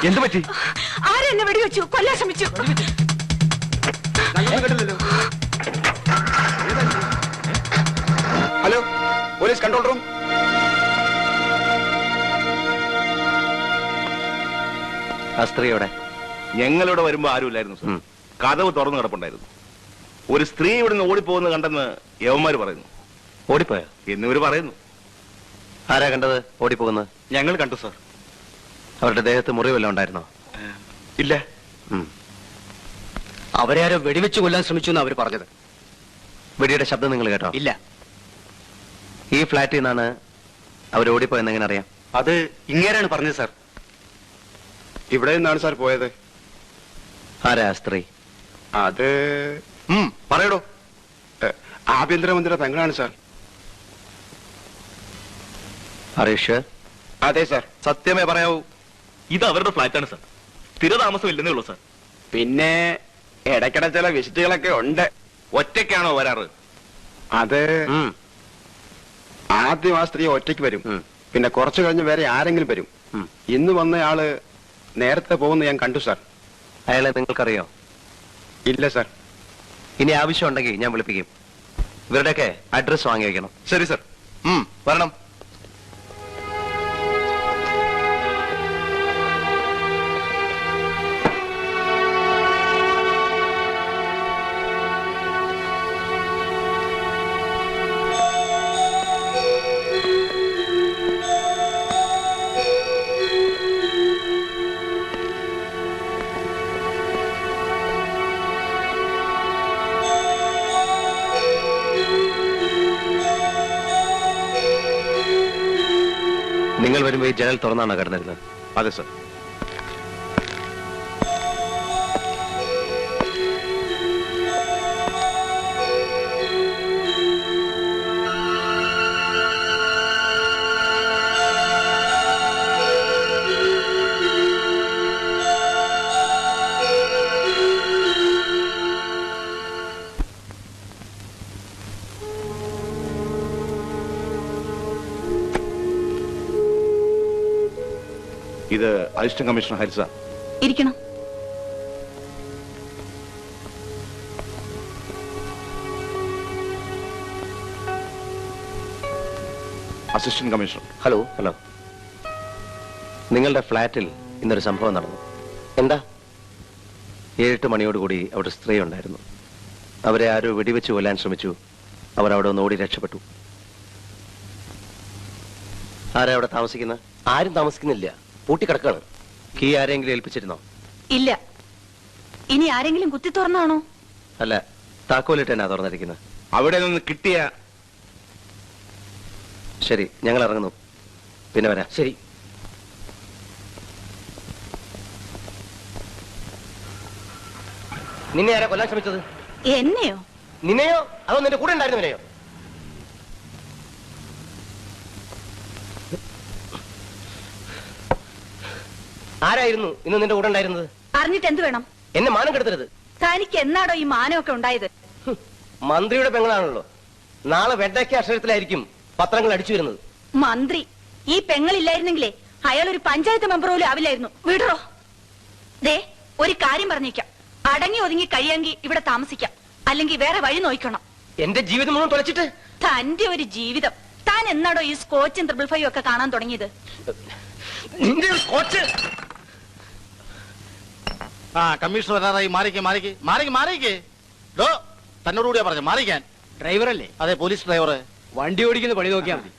എന്ത് പറ്റി? ആരെന്നെ വെടിവെച്ചു? കൊല്ലാൻ ശ്രമിച്ചു. Hello, police control room. ആ സ്ത്രീയോടെ ഞങ്ങളിവിടെ വരുമ്പോ ആരുമില്ലായിരുന്നു സർ. കതവ് തുറന്നു കിടപ്പുണ്ടായിരുന്നു. ഒരു സ്ത്രീ ഇവിടുന്ന് ഓടിപ്പോകുന്നത് കണ്ടെന്ന് യവന്മാര് പറയുന്നു. ഓടിപ്പോയോ എന്നിവര് പറയുന്നു. ആരാ കണ്ടത് ഓടിപ്പോകുന്നത്? ഞങ്ങൾ കണ്ടു സാർ. അവരുടെ ദേഹത്ത് മുറിവെല്ലാം ഉണ്ടായിരുന്നോ? ഇല്ല. അവരെ ആരോ വെടിവെച്ച് കൊല്ലാൻ ശ്രമിച്ചു എന്ന് അവർ പറഞ്ഞത്. വെടിയുടെ ശബ്ദം നിങ്ങൾ കേട്ടോ? ഇല്ല. ഈ ഫ്ലാറ്റിൽ നിന്നാണ് അവർ ഓടിപ്പോയെന്ന് എങ്ങനെ അറിയാം? അത് ഇങ്ങനെയാണ് പറഞ്ഞത് സാർ. ഇവിടെ നിന്നാണ് സാർ പോയത്. ആരാ സ്ത്രീ? അത് പറയടോ. ആഭ്യന്തരമന്ത്രിയുടെ പെങ്ങളാണ് സാർ. ഹരീഷ്? അതെ സാർ. സത്യമേ പറയാവൂ. ഇത് അവരുടെ ഫ്ലാറ്റാണ് സാർ. സ്ഥിരതാമസം ഇല്ലെന്നേ ഉള്ളൂ സാർ. പിന്നെ ഇടയ്ക്കിടെ ചില വിസിറ്റുകളൊക്കെ ഉണ്ട്. ഒറ്റയ്ക്കാണോ വരാറ്? അത് ആദ്യം ആ സ്ത്രീ ഒറ്റയ്ക്ക് വരും. പിന്നെ കുറച്ചു കഴിഞ്ഞ് വേറെ ആരെങ്കിലും വരും. ഇന്ന് വന്നയാള് നേരത്തെ പോകുന്ന ഞാൻ കണ്ടു സാർ. അയാളെ നിങ്ങൾക്കറിയോ? ഇല്ല സാർ. ഇനി ആവശ്യമുണ്ടെങ്കിൽ ഞാൻ വിളിപ്പിക്കും. ഇവരുടെയൊക്കെ അഡ്രസ് വാങ്ങി വയ്ക്കണം. ശരി സാർ. വരണം. നിങ്ങൾ വരുമ്പോ ഈ ജനൽ തുറന്നാണോ കിടന്നിരുന്നത്? അതെ സാർ. ഇത് അസിസ്റ്റന്റ് കമ്മീഷണർ ഹരിസ. ഇരിക്കണം. Assistant commissioner. ഹലോ. ഹലോ. നിങ്ങളുടെ ഫ്ലാറ്റിൽ ഇന്നൊരു സംഭവം നടന്നു. എന്താ? 7-8 മണിയോടുകൂടി അവിടെ സ്ത്രീ ഉണ്ടായിരുന്നു. അവരെ ആരോ വെടിവെച്ച് കൊല്ലാൻ ശ്രമിച്ചു. അവർ അവിടെ ഒന്ന് ഓടി രക്ഷപ്പെട്ടു. ആരാ അവിടെ താമസിക്കുന്നത്? ആരും താമസിക്കുന്നില്ല, പൂട്ടിക്കിടക്കാണ്. കീ ആരെങ്കിലും ഏൽപ്പിച്ചിരുന്നോ? ഇല്ല. ഇനി ആരെങ്കിലും കുത്തി തുറന്നാണോ? അല്ല, താക്കോലിട്ട് എന്നാ തുറന്നിരിക്കുന്നത്. അവിടെ നിന്ന് കിട്ടിയ. ശരി, ഞങ്ങൾ ഇറങ്ങുന്നു. പിന്നെ വരാം. ശരി. നിന്നെ ആരാ കൊല്ലാൻ ശ്രമിച്ചത്? എന്നെയോ? നിന്നെയോ അതോ നിന്റെ കൂടെ ഉണ്ടായിരുന്നവനെയോ? ആരായിരുന്നു ഇന്ന് നിന്റെ കൂടെ ഉണ്ടായിരുന്നത്? അറിഞ്ഞിട്ട് എന്ത് വേണം? എന്നെ മാനം കെടുത്തരുത്. തനിക്ക് എന്നാടോ ഈ മാനമൊക്കെ ഉണ്ടായത്? മന്ത്രിയുടെ പെങ്ങളാണല്ലോ. നാളെ വെണ്ടയ്ക്ക അക്ഷരത്തിലായിരിക്കും പത്രങ്ങൾ അടിച്ചു വരുന്നത്. മന്ത്രി ഈ പെങ്ങളില്ലായിരുന്നെങ്കിലേ അയാൾ ഒരു പഞ്ചായത്ത് മെമ്പർ പോലും ആവില്ലായിരുന്നു. വിടറോ. ദേ, ഒരു കാര്യം പറഞ്ഞേക്കാം. അടങ്ങി ഒതുങ്ങി കഴിയാമെങ്കിൽ ഇവിടെ താമസിക്കാം, അല്ലെങ്കിൽ വേറെ വഴി നോക്കണം. എന്റെ ജീവിതം മുഴുവൻ തുലച്ചിട്ട്? തന്റെ ഒരു ജീവിതം. താൻ എന്നാടോ ഈ സ്കോച്ചും 555 ഒക്കെ കാണാൻ തുടങ്ങിയത്? നിന്റെ സ്കോച്ച്. കമ്മീഷണർ വരാറായി. മാറിക്ക്. തന്നോടുകൂടിയാ പറഞ്ഞു മാറിക്കാൻ. ഡ്രൈവറല്ലേ? അതെ, പോലീസ് ഡ്രൈവർ. വണ്ടി ഓടിക്കുന്ന പണി നോക്കിയാൽ മതി.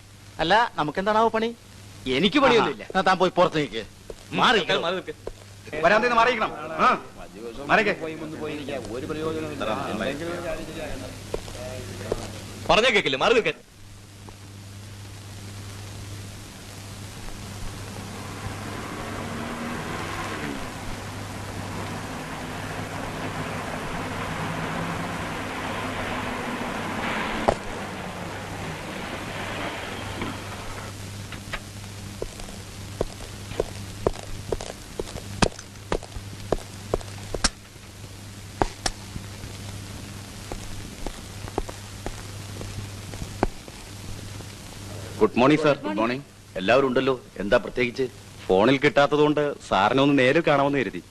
അല്ല, നമുക്ക് എന്താണാവോ പണി? എനിക്ക് പണിയൊന്നുമില്ല. താൻ പോയി പുറത്ത് നിൽക്ക്. വരാൻ മാറിയിക്കണം. പറഞ്ഞ കേക്കില്ല, മാറി നിൽക്കാൻ. Good morning sir. Good morning. എല്ലാവരും ഉണ്ടല്ലോ. എന്താ പ്രത്യേകിച്ച്? ഫോണിൽ കിട്ടാത്തതുകൊണ്ട് സാറിനെ ഒന്ന് നേരിൽ കാണാമെന്ന് കരുതി.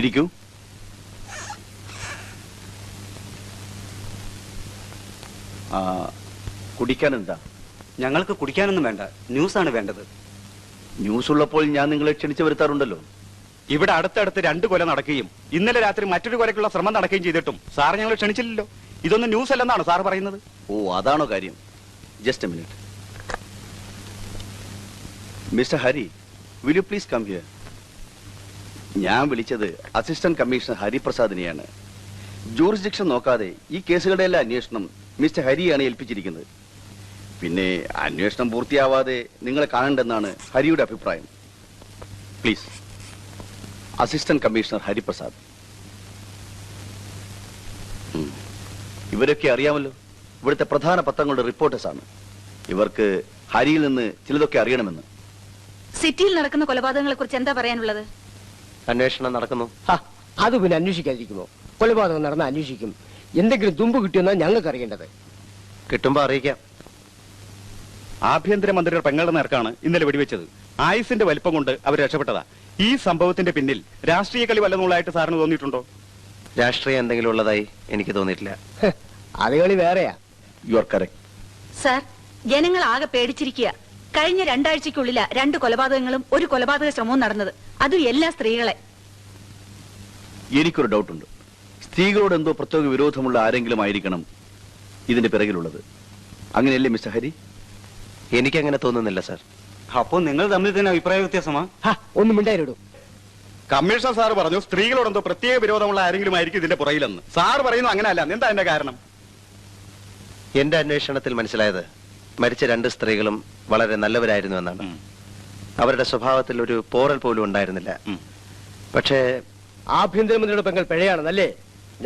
ഇരിക്കൂ. കുടിക്കാൻ എന്താ? ഞങ്ങൾക്ക് കുടിക്കാനൊന്നും വേണ്ട, ന്യൂസാണ് വേണ്ടത്. ന്യൂസ് ഉള്ളപ്പോൾ ഞാൻ നിങ്ങളെ ക്ഷണിച്ചു വരുത്താറുണ്ടല്ലോ. ഇവിടെ അടുത്തടുത്ത് 2 കൊല നടക്കുകയും ഇന്നലെ രാത്രി മറ്റൊരു കൊലയ്ക്കുള്ള ശ്രമം നടക്കുകയും ചെയ്തിട്ടും സാർ ഞങ്ങളെ ക്ഷണിച്ചില്ലല്ലോ. ഇതൊന്നും ന്യൂസ് അല്ലെന്നാണ് സാർ പറയുന്നത്? ഓ, അതാണോ കാര്യം? Just a minute. Mr Hari, will you please come here? ഞാൻ വിളിച്ചത് അസിസ്റ്റന്റ് കമ്മീഷണർ ഹരിപ്രസാദിനെയാണ്. ജൂറിസ്ഡിക്ഷൻ നോക്കാതെ ഈ കേസുകളുടെ എല്ലാ അന്വേഷണം മിസ്റ്റർ ഹരിയാണ് ഏൽപ്പിച്ചിരിക്കുന്നത്. പിന്നെ അന്വേഷണം പൂർത്തിയാവാതെ നിങ്ങളെ കാണണ്ടെന്നാണ് ഹരിയുടെ അഭിപ്രായം. Please, assistant commissioner Hariprasad. ഇവരൊക്കെ അറിയാമല്ലോ, ഇവിടുത്തെ പ്രധാന പത്രങ്ങളുടെ റിപ്പോർട്ടേഴ്സ് ആണ്. ഇവർക്ക് ഹരിയിൽ നിന്ന് ചിലതൊക്കെ അറിയണമെന്ന്. സിറ്റിയിൽ നടക്കുന്ന കൊലപാതകങ്ങളെ കുറിച്ച് എന്താ പറയാനുള്ളത്? അന്വേഷണം നടക്കുന്നു. അത് പിന്നെ അന്വേഷിക്കാതിരിക്കുമോ? കൊലപാതകം നടന്ന അന്വേഷിക്കും. എന്തെങ്കിലും തുമ്പ് കിട്ടിയെന്നാ ഞങ്ങൾക്ക് അറിയേണ്ടത്. കിട്ടുമ്പോ അറിയിക്കാം. ആഭ്യന്തരമന്ത്രിയുടെ പെങ്ങളുടെ നേർക്കാണ് ഇന്നലെ വെടിവെച്ചത്. ആയുസിന്റെ വലിപ്പം കൊണ്ട് അവർ രക്ഷപ്പെട്ടതാ. ഈ സംഭവത്തിന്റെ പിന്നിൽ രാഷ്ട്രീയ കളി വല്ലതുള്ളതായിട്ട് സാറിന് തോന്നിയിട്ടുണ്ടോ? രാഷ്ട്രീയം എന്തെങ്കിലും ഉള്ളതായി എനിക്ക് തോന്നിയിട്ടില്ല. അത് കളി വേറെയാ. You are correct. സാർ, ജനങ്ങൾ ആകെ പേടിച്ചിരിക്കുക. കഴിഞ്ഞ 2 ആഴ്ചക്കുള്ളിലാ 2 കൊലപാതകങ്ങളും 1 കൊലപാതക ശ്രമവും നടന്നത്. അതും എല്ലാ സ്ത്രീകളെ. എനിക്കൊരു ഡൗട്ടുണ്ട്. സ്ത്രീകളോട് എന്തോ പ്രത്യേക വിരോധമുള്ള ആരെങ്കിലും ആയിരിക്കണം ഇതിന്റെ പിറകിലുള്ളത്. അങ്ങനെയല്ലേ മിസ്റ്റർ ഹരി? എനിക്കങ്ങനെ തോന്നുന്നില്ല സാർ. അപ്പോ നിങ്ങൾ തമ്മിൽ തന്നെ അഭിപ്രായ വ്യത്യാസമാ? ഒന്നും മിണ്ടായിരോ. കമ്മീഷണർ സാർ പറഞ്ഞു സ്ത്രീകളോട് എന്തോ പ്രത്യേക വിരോധമുള്ള ആരെങ്കിലും ആയിരിക്കും ഇതിന്റെ പുറകിലെന്ന്. സാർ പറയുന്നു അങ്ങനെയല്ല. എന്താ അതിന്റെ കാരണം? എന്റെ അന്വേഷണത്തിൽ മനസ്സിലായത് മരിച്ച 2 സ്ത്രീകളും വളരെ നല്ലവരായിരുന്നു എന്നാണ്. അവരുടെ സ്വഭാവത്തിൽ ഒരു പോറൽ പോലും ഉണ്ടായിരുന്നില്ല. പക്ഷേ ആഭ്യന്തരമന്ത്രിയുടെ പെങ്ങൾ പിഴയാണെന്നല്ലേ?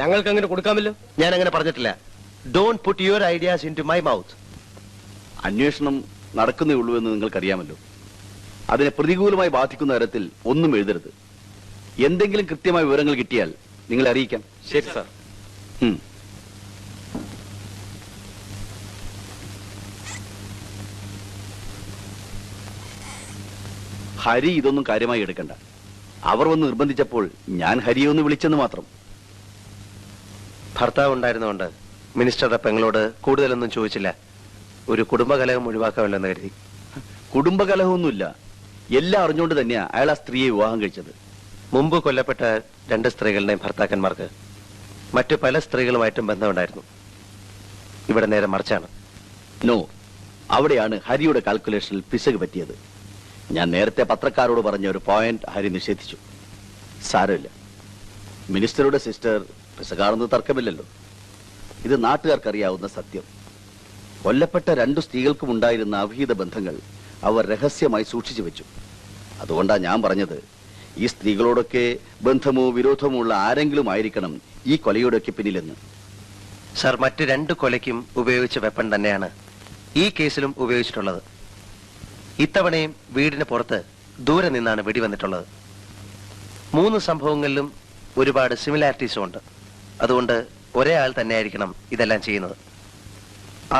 ഞങ്ങൾക്ക് അങ്ങനെ കൊടുക്കാമല്ലോ. ഞാൻ അങ്ങനെ പറഞ്ഞിട്ടില്ല. Don't put your ideas into my mouth. അന്വേഷണം നടക്കുന്നേ ഉള്ളൂ എന്ന് നിങ്ങൾക്കറിയാമല്ലോ. അതിനെ പ്രതികൂലമായി ബാധിക്കുന്ന തരത്തിൽ ഒന്നും എഴുതരുത്. എന്തെങ്കിലും കൃത്യമായ വിവരങ്ങൾ കിട്ടിയാൽ നിങ്ങളെ അറിയിക്കാം. ശരി സാർ. ഹരി ഇതൊന്നും കാര്യമായി എടുക്കണ്ട. അവർ വന്ന് നിർബന്ധിച്ചപ്പോൾ ഞാൻ ഹരിയെ ഒന്ന് വിളിച്ചെന്ന് മാത്രം. ഭർത്താവ് ഉണ്ടായിരുന്നുകൊണ്ട് മിനിസ്റ്ററുടെ പെങ്ങളോട് കൂടുതലൊന്നും ചോദിച്ചില്ല. ഒരു കുടുംബകലഹം ഒഴിവാക്കാമല്ലെന്ന് കരുതി. കുടുംബകലഹമൊന്നുമില്ല. എല്ലാം അറിഞ്ഞുകൊണ്ട് തന്നെയാ അയാൾ ആ സ്ത്രീയെ വിവാഹം കഴിച്ചത്. മുമ്പ് കൊല്ലപ്പെട്ട 2 സ്ത്രീകളുടെയും ഭർത്താക്കന്മാർക്ക് മറ്റു പല സ്ത്രീകളുമായിട്ടും ബന്ധമുണ്ടായിരുന്നു. ഇവിടെ നേരെ മറിച്ചാണ്. നോ, അവിടെയാണ് ഹരിയുടെ കാൽക്കുലേഷനിൽ പിശക് പറ്റിയത്. ഞാൻ നേരത്തെ പത്രക്കാരോട് പറഞ്ഞ ഒരു പോയിന്റ് ഹരി നിഷേധിച്ചു. സാരമില്ല, മിനിസ്റ്ററുടെ സിസ്റ്റർ പിശകാണെന്ന് തർക്കമില്ലല്ലോ. ഇത് നാട്ടുകാർക്കറിയാവുന്ന സത്യം. കൊല്ലപ്പെട്ട 2 സ്ത്രീകൾക്കും ഉണ്ടായിരുന്ന അവിഹിത ബന്ധങ്ങൾ അവർ രഹസ്യമായി സൂക്ഷിച്ചു വെച്ചു. അതുകൊണ്ടാണ് ഞാൻ പറഞ്ഞത് ഈ സ്ത്രീകളോടൊക്കെ ബന്ധമോ വിരോധമോ ഉള്ള ആരെങ്കിലും ആയിരിക്കണം ഈ കൊലയോടൊക്കെ പിന്നിലെന്ന്. സാർ, മറ്റ് 2 കൊലയ്ക്കും ഉപയോഗിച്ച വെപ്പൺ തന്നെയാണ് ഈ കേസിലും ഉപയോഗിച്ചിട്ടുള്ളത്. ഇത്തവണയും വീടിന് പുറത്ത് ദൂരെ നിന്നാണ് വെടിവന്നിട്ടുള്ളത്. 3 സംഭവങ്ങളിലും ഒരുപാട് സിമിലാരിറ്റീസും ഉണ്ട്. അതുകൊണ്ട് ഒരേ ആൾ തന്നെയായിരിക്കണം ഇതെല്ലാം ചെയ്യുന്നത്.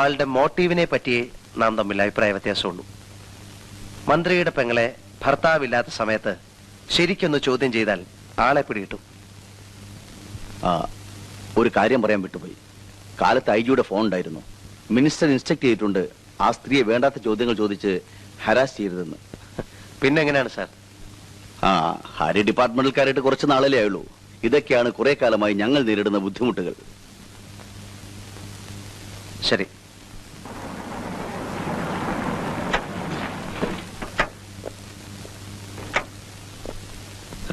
ആളുടെ മോട്ടീവിനെ പറ്റിയേ നാം തമ്മിൽ അഭിപ്രായ വ്യത്യാസമുള്ളൂ. മന്ത്രിയുടെ പെങ്ങളെ ഭർത്താവില്ലാത്ത സമയത്ത് ശരിക്കൊന്ന് ചോദ്യം ചെയ്താൽ ആളെ പിടികിട്ടും. ഒരു കാര്യം പറയാൻ വിട്ടുപോയി. കാലത്ത് ഐജിയുടെ ഫോൺ ഉണ്ടായിരുന്നു. മിനിസ്റ്റർ ഇൻസ്ട്രക്ട് ചെയ്തിട്ടുണ്ട് ആ സ്ത്രീയെ വേണ്ടാത്ത ചോദ്യങ്ങൾ ചോദിച്ച് ഹരാസ് ചെയ്യരുതെന്ന്. പിന്നെ എങ്ങനെയാണ് സാർ? ഹരി ഡിപ്പാർട്ട്മെന്റിൽക്കാരായിട്ട് കുറച്ച് നാളല്ലേ ആയുള്ളൂ. ഇതൊക്കെയാണ് കുറെ കാലമായി ഞങ്ങൾ നേരിടുന്ന ബുദ്ധിമുട്ടുകൾ. ശരി.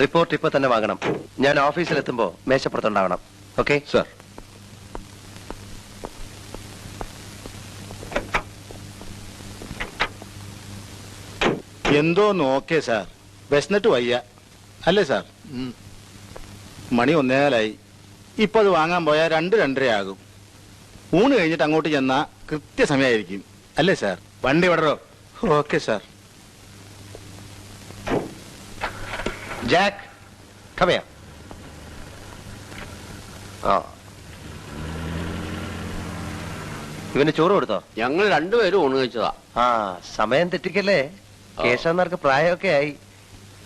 റിപ്പോർട്ട് ഇപ്പൊ തന്നെ വാങ്ങണം. ഞാൻ ഓഫീസിലെത്തുമ്പോ മേശപ്പുറത്തുണ്ടാവണം. Okay sir. എന്തോ നോക്കേ സാർ, വിശന്നിട്ട് വയ്യ അല്ലേ സാർ? മണി 1:15. ഇപ്പൊ അത് വാങ്ങാൻ പോയാൽ 2-2:30 ആകും. ഊണ് കഴിഞ്ഞിട്ട് അങ്ങോട്ട് ചെന്നാ കൃത്യസമയമായിരിക്കും അല്ലേ സാർ? വണ്ടി വിടറോ? Okay sir. Jack, come here. ഇവന് ചോറ് കൊടുത്തോ? ഞങ്ങൾ രണ്ടുപേരും ഊണ് കഴിച്ചതാ. ആ, സമയം തെറ്റിക്കല്ലേ. കേശവന്മാർക്ക് പ്രായമൊക്കെ ആയി.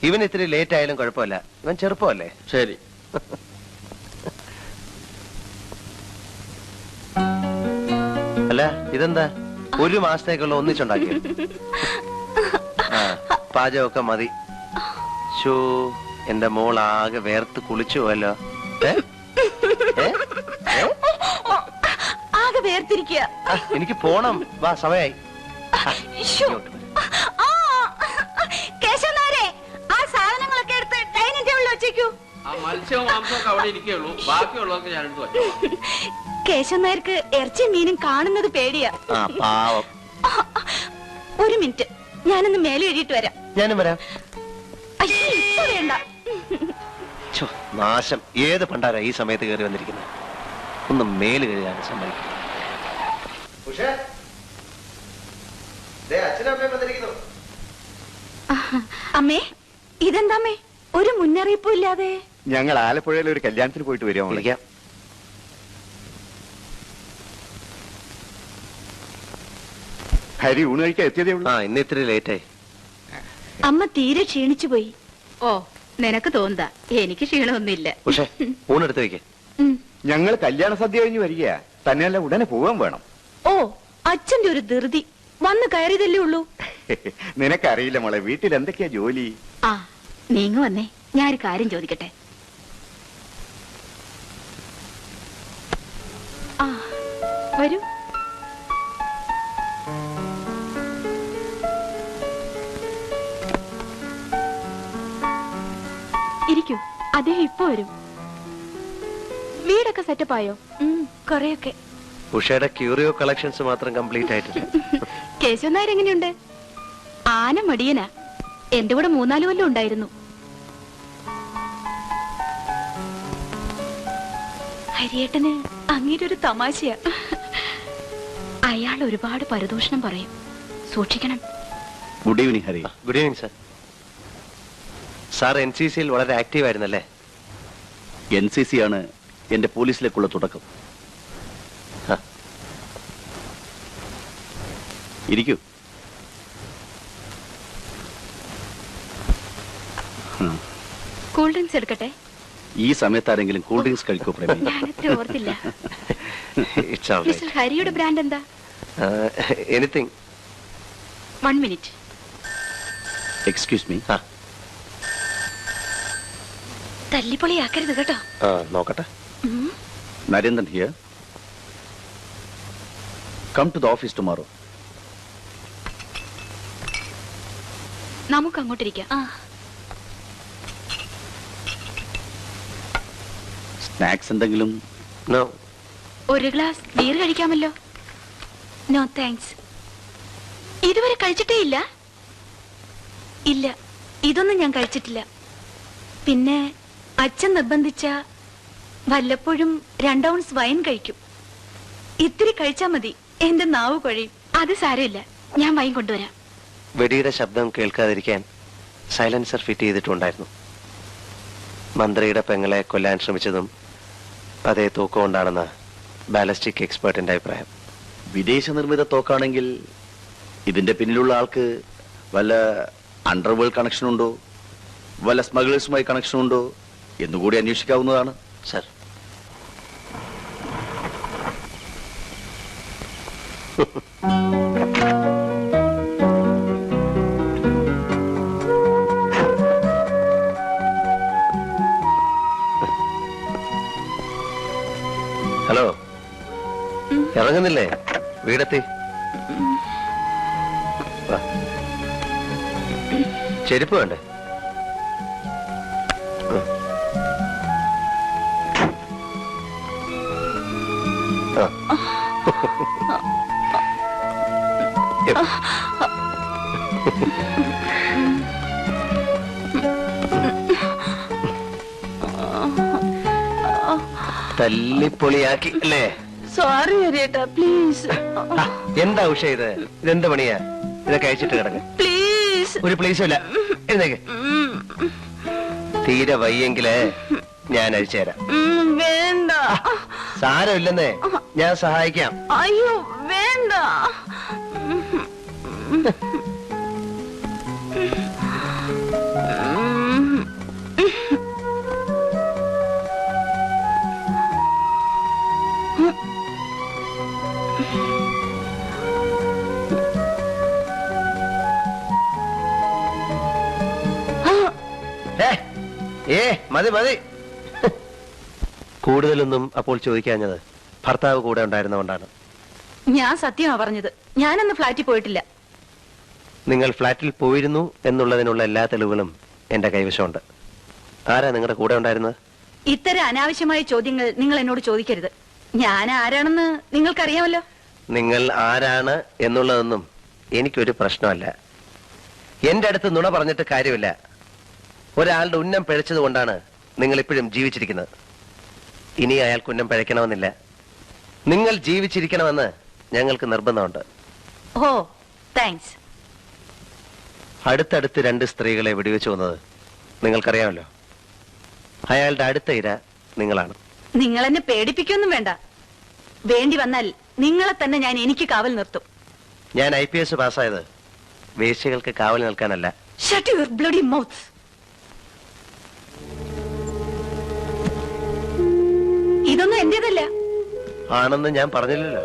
ഇവൻ ഇത്തിരി ലേറ്റ് ആയാലും കുഴപ്പമില്ല, ഇവൻ ചെറുപ്പമല്ലേ. ശരി. അല്ല, ഇതെന്താ 1 മാസത്തേക്കുള്ള ഒന്നിച്ചുണ്ടാക്കി? ആ, പാചകമൊക്കെ മതി. ഷോ, എന്റെ മോൾ ആകെ വേർത്ത് കുളിച്ചു പോയല്ലോ. ആകെ വേർതിരിക്കുക. എനിക്ക് പോണം, വാ, സമയായി. കേശവനാരെ, ആ സാധനങ്ങളൊക്കെ എടുത്ത് ഡൈനിങ് ടേബിളിൽ വെച്ചേക്കൂ. മത്സ്യവും മാംസമൊക്കെ അവിടെ ഇരിക്കുള്ളൂ, ബാക്കിയുള്ളതൊക്കെ ഞാൻ എടുത്തു വെച്ചോളാം. കേശവനായർക്ക് ഇറച്ചിയും മീനും കാണുന്നത് പേടിയാ. പാവം. 1 മിനിറ്റ്, ഞാനൊന്ന് മേലെ എഴുതിയിട്ട് വരാം. ഞാനും വരാം. അയ്യോ, ഇപ്പൊ വേണ്ട. നാശം, ഏത് പണ്ടാരാ ഈ സമയത്ത് കയറി വന്നിരിക്കുന്നത്? ഒന്ന് മേല് കഴുകാൻ സമ്മതിക്കും. അമ്മേ, ഇതെന്താമ്മേ ഒരു മുന്നറിയിപ്പും ഇല്ലാതെ? ഞങ്ങൾ ആലപ്പുഴയിൽ ഒരു കല്യാണത്തിന് പോയിട്ട് വരുമോ? വിളിക്കാം. ഹരി ഊണ് കഴിക്കാൻ എത്തിയതേ ഉള്ളൂ. ഇന്ന് ഇത്തിരി ലേറ്റായി. അമ്മ തീരെ ക്ഷീണിച്ചു പോയി. ഓ, നിനക്ക് തോന്നുതാ, എനിക്ക് ക്ഷീണമൊന്നുമില്ല. പക്ഷേ ഊണെടുത്ത് വെക്കേ. ഞങ്ങൾ കല്യാണ സദ്യ കഴിഞ്ഞ് വരിക, തന്നെയല്ല ഉടനെ പോകാൻ വേണം. ഓ, അച്ഛന്റെ ഒരു ധൃതി. വന്ന് കയറിയതല്ലേ ഉള്ളൂ. നിനക്കറിയില്ല മോളെ, വീട്ടിൽ എന്തൊക്കെയാ ജോലി. ആ, നീങ്ങ വന്നേ, ഞാനൊരു കാര്യം ചോദിക്കട്ടെ. ആ, വരൂ. ഇരിക്കൂ, അദ്ദേഹം ഇപ്പൊ വരും. വീടൊക്കെ സെറ്റപ്പ് ആയോ? കൊറേയൊക്കെ. ഉഷയുടെ ക്യൂറിയോ കളക്ഷൻസ് മാത്രം കംപ്ലീറ്റ് ആയിട്ടില്ല. കേശവൻ നായർ എങ്ങനെയുണ്ട്? ആന മടിയനാ. എന്റെ കൂടെ 3-4 കൊല്ലം ഉണ്ടായിരുന്നു. ഹരിയേട്ടന് അങ്ങേരെ ഒരു തമാശയാ. അയാൾ ഒരുപാട് പരദൂഷണം പറയും, സൂക്ഷിക്കണം. Good evening Hari. Good evening sir. Sir NCCയിൽ വളരെ ആക്റ്റീവ് ആയിരുന്നല്ലേ? NCC ആണ് എന്റെ പോലീസിലേക്കുള്ള തുടക്കം. ഇരിക്കൂ. കൂൾ ഡ്രിങ്ക്സ് എടുക്കട്ടെ? ഈ സമയത്ത് ആരെങ്കിലും കൂൾ ഡ്രിങ്ക്സ് കഴിക്കോ പ്രേമി? ഞാനത്ര ഓർത്തില്ല. മിസ്റ്റർ ഹരിയുടെ ബ്രാൻഡ് എന്താ? എനിത്തിങ്. 1 മിനിറ്റ്. Excuse me. തല്ലിപ്പൊളിയാക്കരുത് കേട്ടോ. നോക്കട്ടെ. Narendran here. Come to the office tomorrow. നമുക്ക് അങ്ങോട്ടിരിക്കാം. സ്നാക്സ് എന്തെങ്കിലും? നോ. ഒരു ഗ്ലാസ് ബീർ കഴിക്കാമല്ലോ? No thanks. ഇതുവരെ കഴിച്ചിട്ടേ ഇല്ല? ഇല്ല, ഇതൊന്നും ഞാൻ കഴിച്ചിട്ടില്ല. പിന്നെ അച്ഛൻ നിർബന്ധിച്ച വല്ലപ്പോഴും 2 ഔൺസ് വൈൻ കഴിക്കും. ഇത്തിരി കഴിച്ചാ മതി, എന്റെ നാവ് കുഴയും. അത് സാരമില്ല, ഞാൻ വൈൻ കൊണ്ടുവരാം. വെടിയുടെ ശബ്ദം കേൾക്കാതിരിക്കാൻ സൈലൻസർ ഫിറ്റ് ചെയ്തിട്ടുണ്ടായിരുന്നു. മന്ത്രിയുടെ പെങ്ങളെ കൊല്ലാൻ ശ്രമിച്ചതും അതേ തോക്കുകൊണ്ടാണെന്ന ബാലസ്റ്റിക് എക്സ്പേർട്ടിന്റെ അഭിപ്രായം. വിദേശ നിർമ്മിത തോക്കാണെങ്കിൽ ഇതിന്റെ പിന്നിലുള്ള ആൾക്ക് വല്ല അണ്ടർവേൾഡ് കണക്ഷൻ ഉണ്ടോ, വല്ല സ്മഗ്ലേഴ്സുമായി കണക്ഷൻ ഉണ്ടോ എന്നുകൂടി അന്വേഷിക്കാവുന്നതാണ്. Sir, hello, ഇറങ്ങുന്നില്ലേ? വീടെത്തി. ചെരുപ്പ് വേണ്ടേ? തല്ലിപ്പൊളിയാക്കി അല്ലേ? സോറി ഹരിയേട്ടാ, പ്ലീസ്. എന്താ ഉഷ ഇത്? ഇതെന്ത് പണിയാ? ഇതൊക്കെ അയച്ചിട്ട് കിടക്ക്. പ്ലീസ്. ഒരു പ്ലീസും ഇല്ല. എഴുന്നേക്ക്. തീരെ വയ്യെങ്കിലേ ഞാൻ അഴിച്ചു തരാം. വേണ്ട. സാരമില്ലെന്നേ, ഞാൻ സഹായിക്കാം. അയ്യോ, വേണ്ട. മതി മതി. കൂടുതലൊന്നും അപ്പോൾ ചോദിക്കാഞ്ഞത് ഭർത്താവ് കൂടെ ഉണ്ടായിരുന്നതുകൊണ്ടാണ്. ഞാൻ സത്യമാ പറഞ്ഞത്. ഞാനന്ന് ഫ്ലാറ്റിൽ പോയിട്ടില്ല. നിങ്ങൾ ഫ്ലാറ്റിൽ പോയിരുന്നു എന്നുള്ളതിനുള്ള എല്ലാ തെളിവുകളും എന്റെ കൈവശമുണ്ട്. ആരാ നിങ്ങളുടെ കൂടെ ഉണ്ടായിരുന്നത്? ഇത്തരം അനാവശ്യമായ ചോദ്യങ്ങൾ നിങ്ങൾ എന്നോട് ചോദിക്കരുത്. ഞാൻ ആരാണെന്ന് നിങ്ങൾക്കറിയാമല്ലോ. നിങ്ങൾ ആരാണ് എന്നുള്ളതൊന്നും എനിക്കൊരു പ്രശ്നമല്ല. എന്റെ അടുത്ത് നുണ പറഞ്ഞിട്ട് കാര്യമില്ല. ഒരാളുടെ ഉന്നം പിഴച്ചത് കൊണ്ടാണ് നിങ്ങൾ ഇപ്പോഴും ജീവിച്ചിരിക്കുന്നത്. ഇനി അയാൾക്ക് ഉന്നം പിഴയ്ക്കണമെന്നില്ല. നിങ്ങൾ ജീവിച്ചിരിക്കണമെന്ന് ഞങ്ങൾക്ക് നിർബന്ധമുണ്ട്. ഓ താങ്ക്സ്. അടുത്തടുത്ത് 2 സ്ത്രീകളെ വെടിവെച്ചു കൊന്നത് നിങ്ങൾക്കറിയാമല്ലോ. അയാളുടെ അടുത്ത ഇര നിങ്ങളാണ്. നിങ്ങൾ എന്നെ പേടിപ്പിക്കൊന്നും വേണ്ട. വേണ്ടി വന്നാൽ നിങ്ങളെ തന്നെ ഞാൻ എനിക്ക് കാവൽ നിർത്തും. ഞാൻ IPS പാസ്സായത് വേശ്യകൾക്ക് കാവൽ നിൽക്കാനല്ല. Shut your bloody mouth. ഇതൊന്നും എന്റേതല്ല. ആണെന്ന് ഞാൻ പറഞ്ഞില്ലല്ലോ.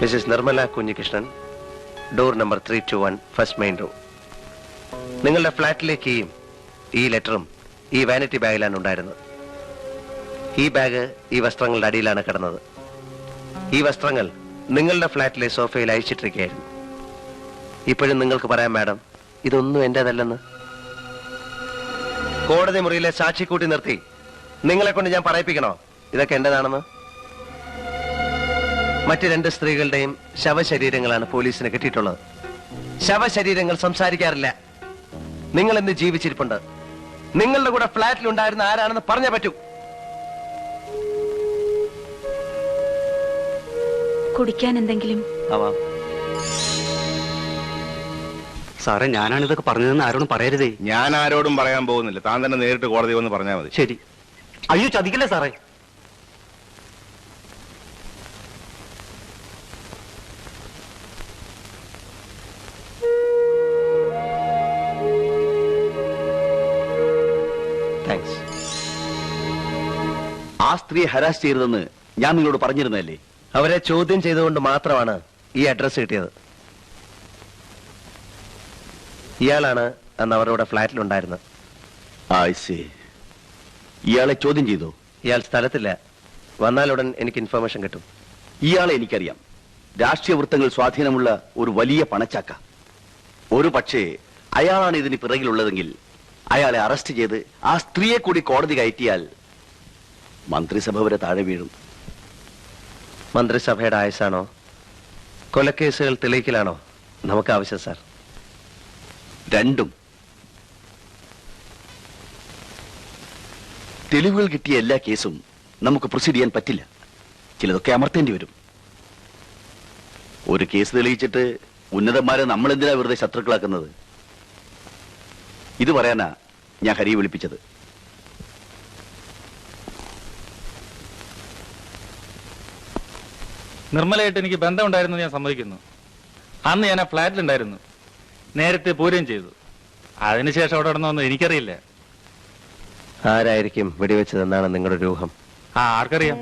Mrs Nirmala Kunhikrishnan, door number 321, first main room. നിങ്ങളുടെ ഫ്ലാറ്റിലേക്ക് ഈ ലെറ്ററും ഈ വാനിറ്റി ബാഗിലാണ് ഉണ്ടായിരുന്നത്. ഈ ബാഗ് ഈ വസ്ത്രങ്ങളുടെ അടിയിലാണ് കിടന്നത്. ഈ വസ്ത്രങ്ങൾ നിങ്ങളുടെ ഫ്ലാറ്റിലെ സോഫയിൽ അയച്ചിട്ടിരിക്കുകയായിരുന്നു. ഇപ്പോഴും നിങ്ങൾക്ക് പറയാം മാഡം, ഇതൊന്നും എന്റേതല്ലെന്ന്. കോടതി മുറിയിലെ സാക്ഷി കൂട്ടി നിർത്തി നിങ്ങളെ കൊണ്ട് ഞാൻ പറയിപ്പിക്കണോ ഇതൊക്കെ എന്റേതാണെന്ന്? മറ്റ് 2 സ്ത്രീകളുടെയും ശവശരീരങ്ങളാണ് പോലീസിന് കിട്ടിയിട്ടുള്ളത്. ശവശരീരങ്ങൾ സംസാരിക്കാറില്ല. നിങ്ങൾ ഇന്ന് ജീവിച്ചിരിപ്പുണ്ട്. നിങ്ങളുടെ കൂടെ ഫ്ലാറ്റിൽ ഉണ്ടായിരുന്ന ആരാണെന്ന് പറഞ്ഞേ പറ്റൂ. കുടിക്കാൻ എന്തെങ്കിലും? സാറേ, ഞാനാണ് ഇതൊക്കെ പറഞ്ഞതെന്ന് ആരോടും പറയരുതേ. ഞാൻ ആരോടും പറയാൻ പോകുന്നില്ല. താൻ തന്നെ നേരിട്ട് കോടതി വന്ന് പറഞ്ഞാൽ മതി. ശരി. അയ്യോ, ചതിക്കല്ലേ സാറേ. താങ്ക്സ്. ആ സ്ത്രീയെ ഹരാസ് ചെയ്തതെന്ന് ഞാൻ നിങ്ങളോട് പറഞ്ഞിരുന്നല്ലേ? അവരെ ചോദ്യം ചെയ്തുകൊണ്ട് മാത്രമാണ് ഈ അഡ്രസ് കിട്ടിയത്. ഇയാളാണ് അന്ന് അവരുടെ ഫ്ലാറ്റിലുണ്ടായിരുന്നത്. ഇയാളെ ചോദ്യം ചെയ്തോ? ഇയാൾ സ്ഥലത്തില്ല. വന്നാലുടൻ എനിക്ക് ഇൻഫർമേഷൻ കിട്ടും. ഇയാളെ എനിക്കറിയാം. രാഷ്ട്രീയ വൃത്തങ്ങൾ സ്വാധീനമുള്ള ഒരു വലിയ പണച്ചാക്ക. ഒരു പക്ഷേ അയാളാണ് ഇതിന് പിറകിലുള്ളതെങ്കിൽ അയാളെ അറസ്റ്റ് ചെയ്ത് ആ സ്ത്രീയെ കൂടി കോടതി കയറ്റിയാൽ മന്ത്രിസഭ വരെ താഴെ വീഴും. മന്ത്രിസഭയുടെ ആയുസാണോ കൊലക്കേസുകൾ തെളിയിക്കലാണോ നമുക്ക് ആവശ്യം സാർ? രണ്ടും. തെളിവുകൾ കിട്ടിയ എല്ലാ കേസും നമുക്ക് പ്രൊസീഡ് ചെയ്യാൻ പറ്റില്ല. ചിലതൊക്കെ അമർത്തേണ്ടി വരും. ഒരു കേസ് തെളിയിച്ചിട്ട് ഉന്നതന്മാരെ നമ്മളെന്തിനാ വെറുതെ ശത്രുക്കളാക്കുന്നത്? ഇത് പറയാനാ ഞാൻ ഹരിയെ വിളിപ്പിച്ചത്. നിർമ്മലയായിട്ട് എനിക്ക് ബന്ധമുണ്ടായിരുന്നു ഞാൻ സമ്മതിക്കുന്നു. അന്ന് ഞാൻ ആ ഫ്ലാറ്റിലുണ്ടായിരുന്നു. നേരത്തെ പൂരം ചെയ്തു. അതിനുശേഷം അവിടെ നടന്നൊന്നും എനിക്കറിയില്ല. ആരായിരിക്കും വെടിവെച്ചതെന്നാണ് നിങ്ങളുടെ ഒരു ഊഹം? ആർക്കറിയാം?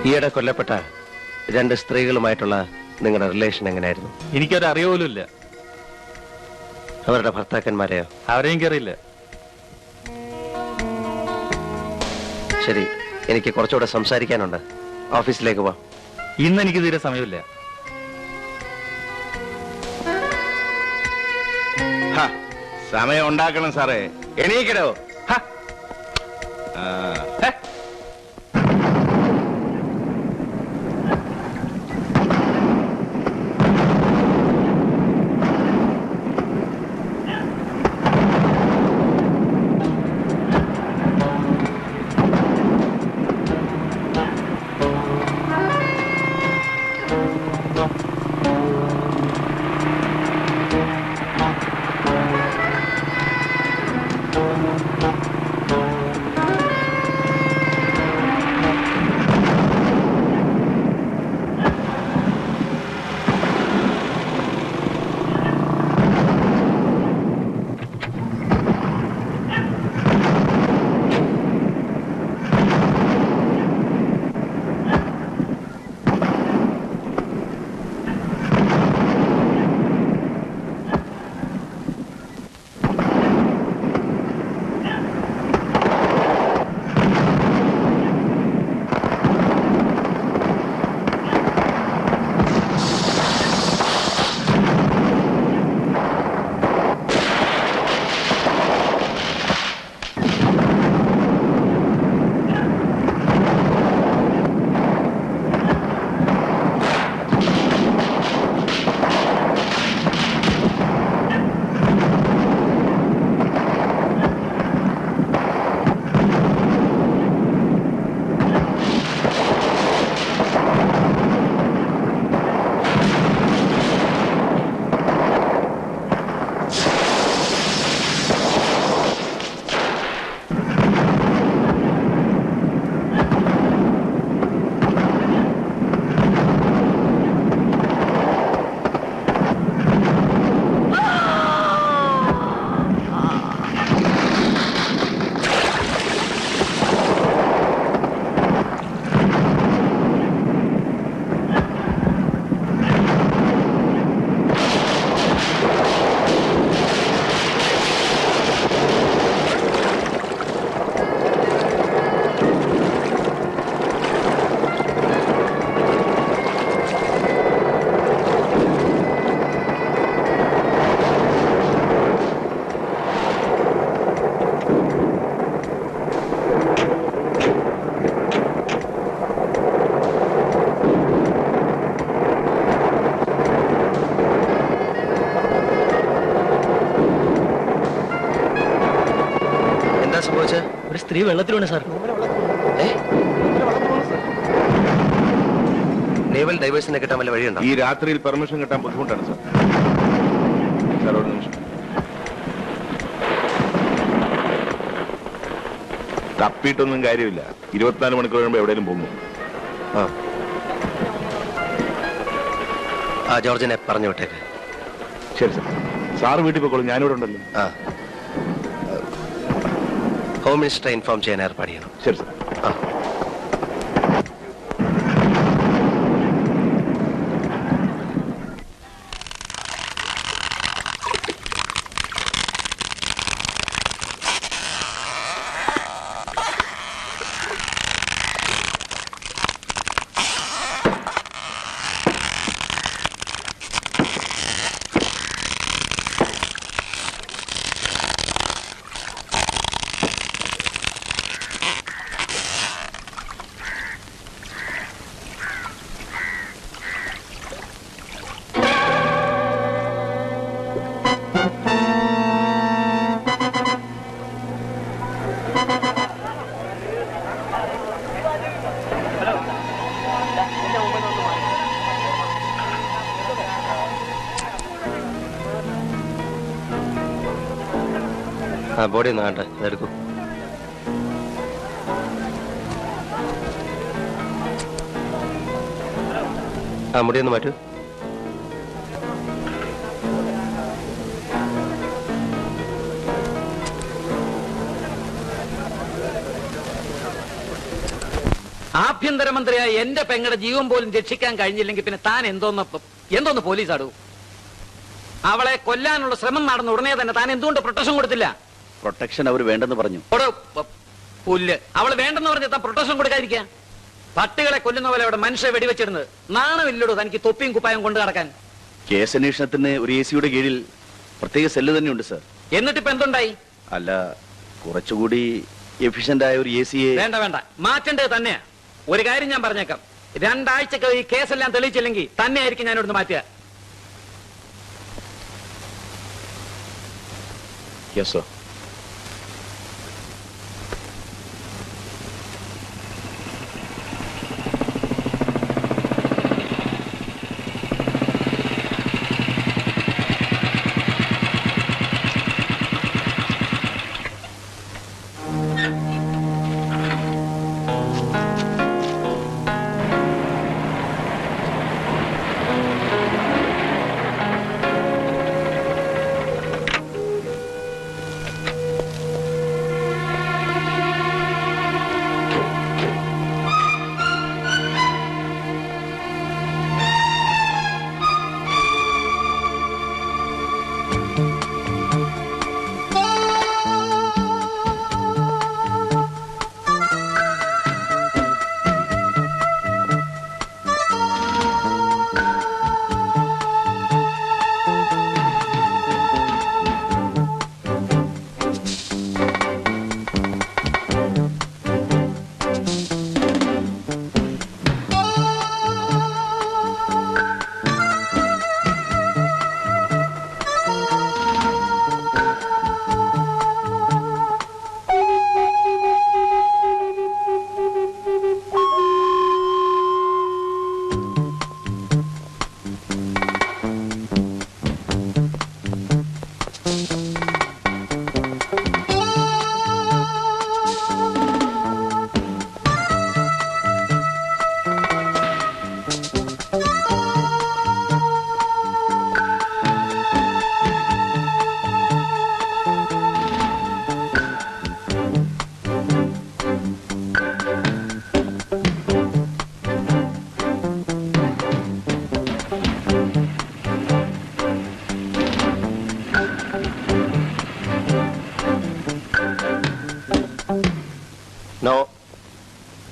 ഈയിടെ കൊല്ലപ്പെട്ട 2 സ്ത്രീകളുമായിട്ടുള്ള നിങ്ങളുടെ റിലേഷൻ എങ്ങനെയായിരുന്നു? എനിക്കൊരു അറിവ് പോലും ഇല്ല. അവരുടെ ഭർത്താക്കന്മാരെയോ? അവരെ എനിക്കറിയില്ല. ശരി, എനിക്ക് കുറച്ചുകൂടെ സംസാരിക്കാനുണ്ട്. ഓഫീസിലേക്ക് പോവാം. ഇന്ന് എനിക്ക് തീരെ സമയമില്ല. സമയം ഉണ്ടാക്കണം സാറേ. എണീക്കടോ. സ്ത്രീ വെള്ളത്തിലുണ്ട് സാർ. നേവൽ ഡൈവേഴ്സിനെ കിട്ടാൻ വല്ല വഴിയുണ്ടോ? ഈ രാത്രിയിൽ പെർമിഷൻ കിട്ടാൻ ബുദ്ധിമുട്ടാണ് സാർ. സാർ ഒരു നിമിഷം. തപ്പിയിട്ടൊന്നും കാര്യമില്ല. 24 മണിക്കൂർ കഴിയുമ്പോൾ എവിടെയും പോകും. ആ ജോർജിനെ പറഞ്ഞു വിട്ടേക്ക്. ശരി സാർ. സാറ് വീട്ടിൽ പോയിക്കോളൂ, ഞാനിവിടെ ഉണ്ടല്ലോ. ഹോം മിനിസ്റ്ററെ ഇൻഫോം ചെയ്യാൻ ഏർപ്പാട് ചെയ്യണം. ശരി സാർ. ബോഡി ഒന്ന് കാണട്ടെ, അതെടുക്കും. മുടിയൊന്ന് മാറ്റൂ. ആഭ്യന്തരമന്ത്രിയായ എന്റെ പെങ്ങളുടെ ജീവൻ പോലും രക്ഷിക്കാൻ കഴിഞ്ഞില്ലെങ്കിൽ പിന്നെ താൻ എന്തോന്ന് പോലീസാടൂ? അവളെ കൊല്ലാനുള്ള ശ്രമം നടന്ന ഉടനെ തന്നെ താൻ എന്തുകൊണ്ട് പ്രൊട്ടക്ഷൻ കൊടുത്തില്ല? പ്രൊട്ടക്ഷൻ അവർ വേണ്ടെന്ന് പറഞ്ഞു. പുല്ല്, അവള് വേണ്ടെന്ന് പറഞ്ഞ താൻ പ്രൊട്ടക്ഷൻ കൊടുക്കാതിരിക്കുക? പട്ടികളെ കൊല്ലുന്ന പോലെ അവിടെ മനുഷ്യ വെടിവെച്ചിരുന്നത് നാണമില്ലടോ തനിക്ക് തൊപ്പിയും കുപ്പായം കൊണ്ടു നടക്കാൻ? കേസ് അന്വേഷണത്തിന് ഒരു AC-യുടെ കീഴിൽ പ്രത്യേക സെല്ല് തന്നെയുണ്ട് സാർ. എന്നിട്ടിപ്പോ എന്തുണ്ടായി? അല്ല, കുറച്ചുകൂടി എഫിഷ്യന്റ് ആയ ഒരു AC-യെ വേണ്ട, മാറ്റേണ്ടത് തന്നെയാ. ഒരു കാര്യം ഞാൻ പറഞ്ഞേക്കാം, 2 ആഴ്ചക്ക് ഈ കേസെല്ലാം തെളിയിച്ചില്ലെങ്കിൽ തന്നെയായിരിക്കും ഞാൻ ഇവിടുന്ന് മാറ്റുക. Yes sir.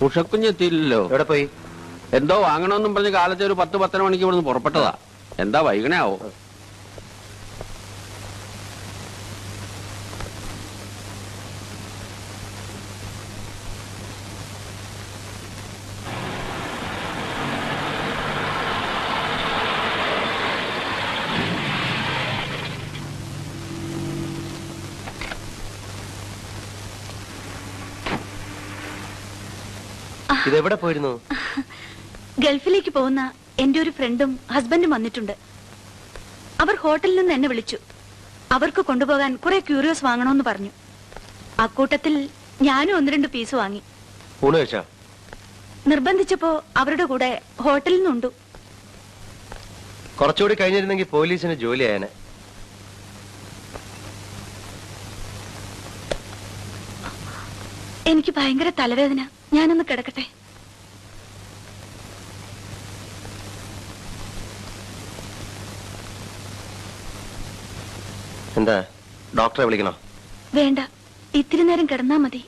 ഉഷക്കുഞ്ഞെത്തിയില്ലല്ലോ. എവിടെ പോയി? എന്തോ വാങ്ങണമെന്നും പറഞ്ഞ് കാലത്തെ ഒരു 10-10:30 മണിക്ക് ഇവിടുന്ന് പുറപ്പെട്ടതാ. എന്താ വൈകണേ ആവോ? ഇതെവിടെ പോയിരുന്നു? ഗൾഫിലേക്ക് പോകുന്ന എന്റെ ഒരു ഫ്രണ്ടും ഹസ്ബൻഡും വന്നിട്ടുണ്ട്. അവർ ഹോട്ടലിൽ നിന്ന് എന്നെ വിളിച്ചു. അവർക്ക് കൊണ്ടുപോകാൻ കുറെ ക്യൂരിയോസ് വാങ്ങണമെന്ന് പറഞ്ഞു. അക്കൂട്ടത്തിൽ ഞാനും 1-2 പീസ് വാങ്ങി. ഊണ് കഴിച്ചോ? നിർബന്ധിച്ചപ്പോ അവരുടെ കൂടെ ഹോട്ടലിൽ നിന്നുണ്ടു. കുറച്ചുകൂടി കഴിഞ്ഞിരുന്നെങ്കിൽ പോലീസിന് ജോലി ആയനെ. എനിക്ക് ഭയങ്കര തലവേദന. ഞാനൊന്ന് കിടക്കട്ടെ. എന്താ, ഡോക്ടറെ വിളിക്കണോ? വേണ്ട, ഇത്തിരി നേരം കിടന്നാ മതി.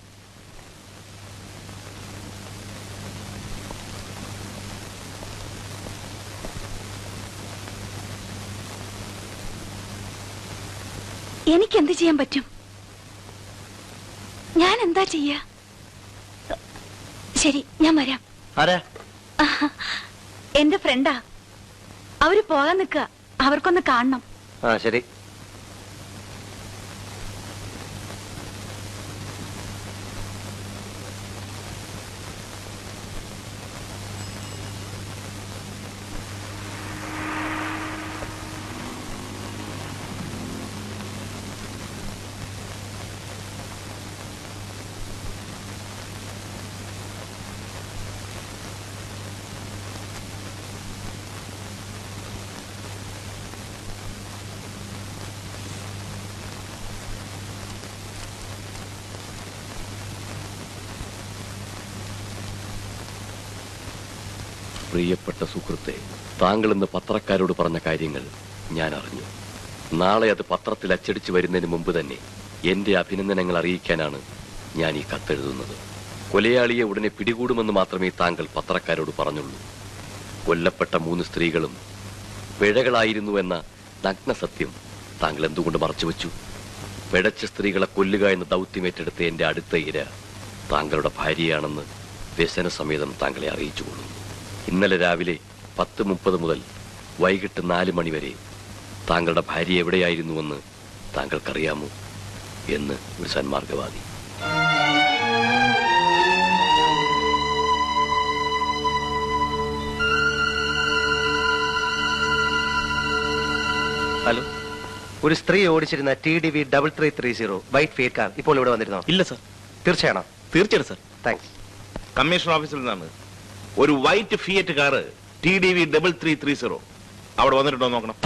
എനിക്കെന്ത് ചെയ്യാൻ പറ്റും? ഞാൻ എന്താ ചെയ്യാ? ശരി, ഞാൻ വരാം. ആരാ? എന്റെ ഫ്രണ്ടാ. അവര് പോകാൻ നിക്ക. അവർക്കൊന്ന് കാണണം. ആ ശരി. പ്രിയപ്പെട്ട സുഹൃത്തെ, താങ്കൾ ഇന്ന് പത്രക്കാരോട് പറഞ്ഞ കാര്യങ്ങൾ ഞാൻ അറിഞ്ഞു. നാളെ അത് പത്രത്തിൽ അച്ചടിച്ചു വരുന്നതിന് മുമ്പ് തന്നെ എന്റെ അഭിനന്ദനങ്ങൾ അറിയിക്കാനാണ് ഞാൻ ഈ കത്തെഴുതുന്നത്. കൊലയാളിയെ ഉടനെ പിടികൂടുമെന്ന് മാത്രമേ താങ്കൾ പത്രക്കാരോട് പറഞ്ഞുള്ളൂ. കൊല്ലപ്പെട്ട 3 സ്ത്രീകളും പിഴകളായിരുന്നു എന്ന നഗ്ന സത്യം താങ്കൾ എന്തുകൊണ്ട് മറച്ചുവെച്ചു? പിഴച്ച സ്ത്രീകളെ കൊല്ലുക എന്ന ദൗത്യമേറ്റെടുത്ത എന്റെ അടുത്ത ഇര താങ്കളുടെ ഭാര്യയാണെന്ന് വ്യസനസമേതം താങ്കളെ അറിയിച്ചുകൊള്ളുന്നു. ഇന്നലെ രാവിലെ 10:30 മുതൽ വൈകിട്ട് 4 മണി വരെ താങ്കളുടെ ഭാര്യ എവിടെയായിരുന്നുവെന്ന് താങ്കൾക്കറിയാമോ എന്ന് ഒരു സന്മാർഗവാദി. ഹലോ, ഒരു സ്ത്രീ ഓടിച്ചിരുന്ന TDV 3330 വൈറ്റ് ഫിയറ്റ് കാർ ഇപ്പോൾ ഇവിടെ വന്നിരുന്നോ? ഇല്ല സർ. തീർച്ചയാണോ? തീർച്ചയായിട്ടും സർ. താങ്ക്സ്. കമ്മീഷണർ ഓഫീസിൽ നിന്നാണ്. ഒരു വൈറ്റ് ഫിയറ്റ് കാറ് TDV 3330 അവിടെ വന്നിട്ടുണ്ടോ നോക്കണം.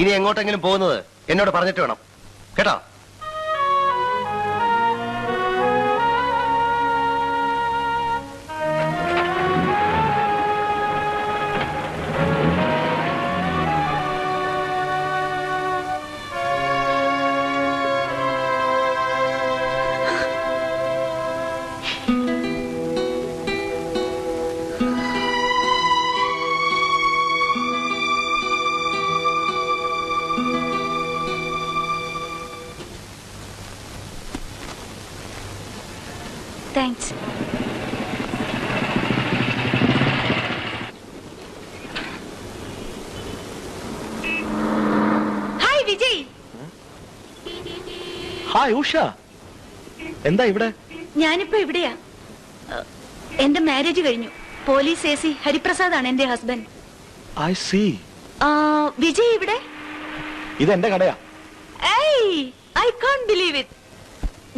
ഇനി എങ്ങോട്ടെങ്കിലും പോകുന്നത് എന്നോട് പറഞ്ഞിട്ട് വേണം കേട്ടോ. Thanks. Hi Vijay. Hi Usha, എന്താ ഇവിടെ? ഞാനിപ്പോ ഇവിടെയാ. എന്റെ മാരേജ് കഴിഞ്ഞു. പോലീസ് AC ഹരിപ്രസാദ് ആണ് എന്റെ ഹസ്ബൻഡ്. I see. വിജയ് ഇവിടെ? ഇതെന്റെ കടയാ. I can't believe it.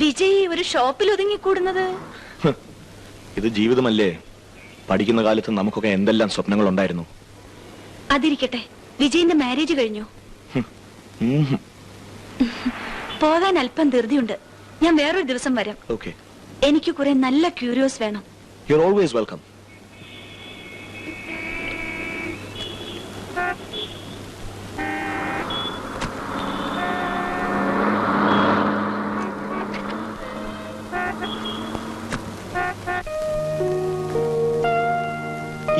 Vijay ഒരു ഷോപ്പിൽ ഒതുങ്ങിക്കൂടുന്നത്? ഇത് ജീവിതമല്ലേ. പഠിക്കുന്ന കാലത്ത് നമുക്കൊക്കെ എന്തെല്ലാം സ്വപ്നങ്ങൾ ഉണ്ടായിരുന്നു. അതിരിക്കട്ടെ, വിജയിന്റെ മാരേജ് കഴിഞ്ഞു. പോകാൻ അല്പം ധൃതിയുണ്ട്. ഞാൻ വേറൊരു ദിവസം വരാം. ഓക്കേ. എനിക്ക് കുറെ നല്ല ക്യൂരിയോസ് വേണം. You are always welcome.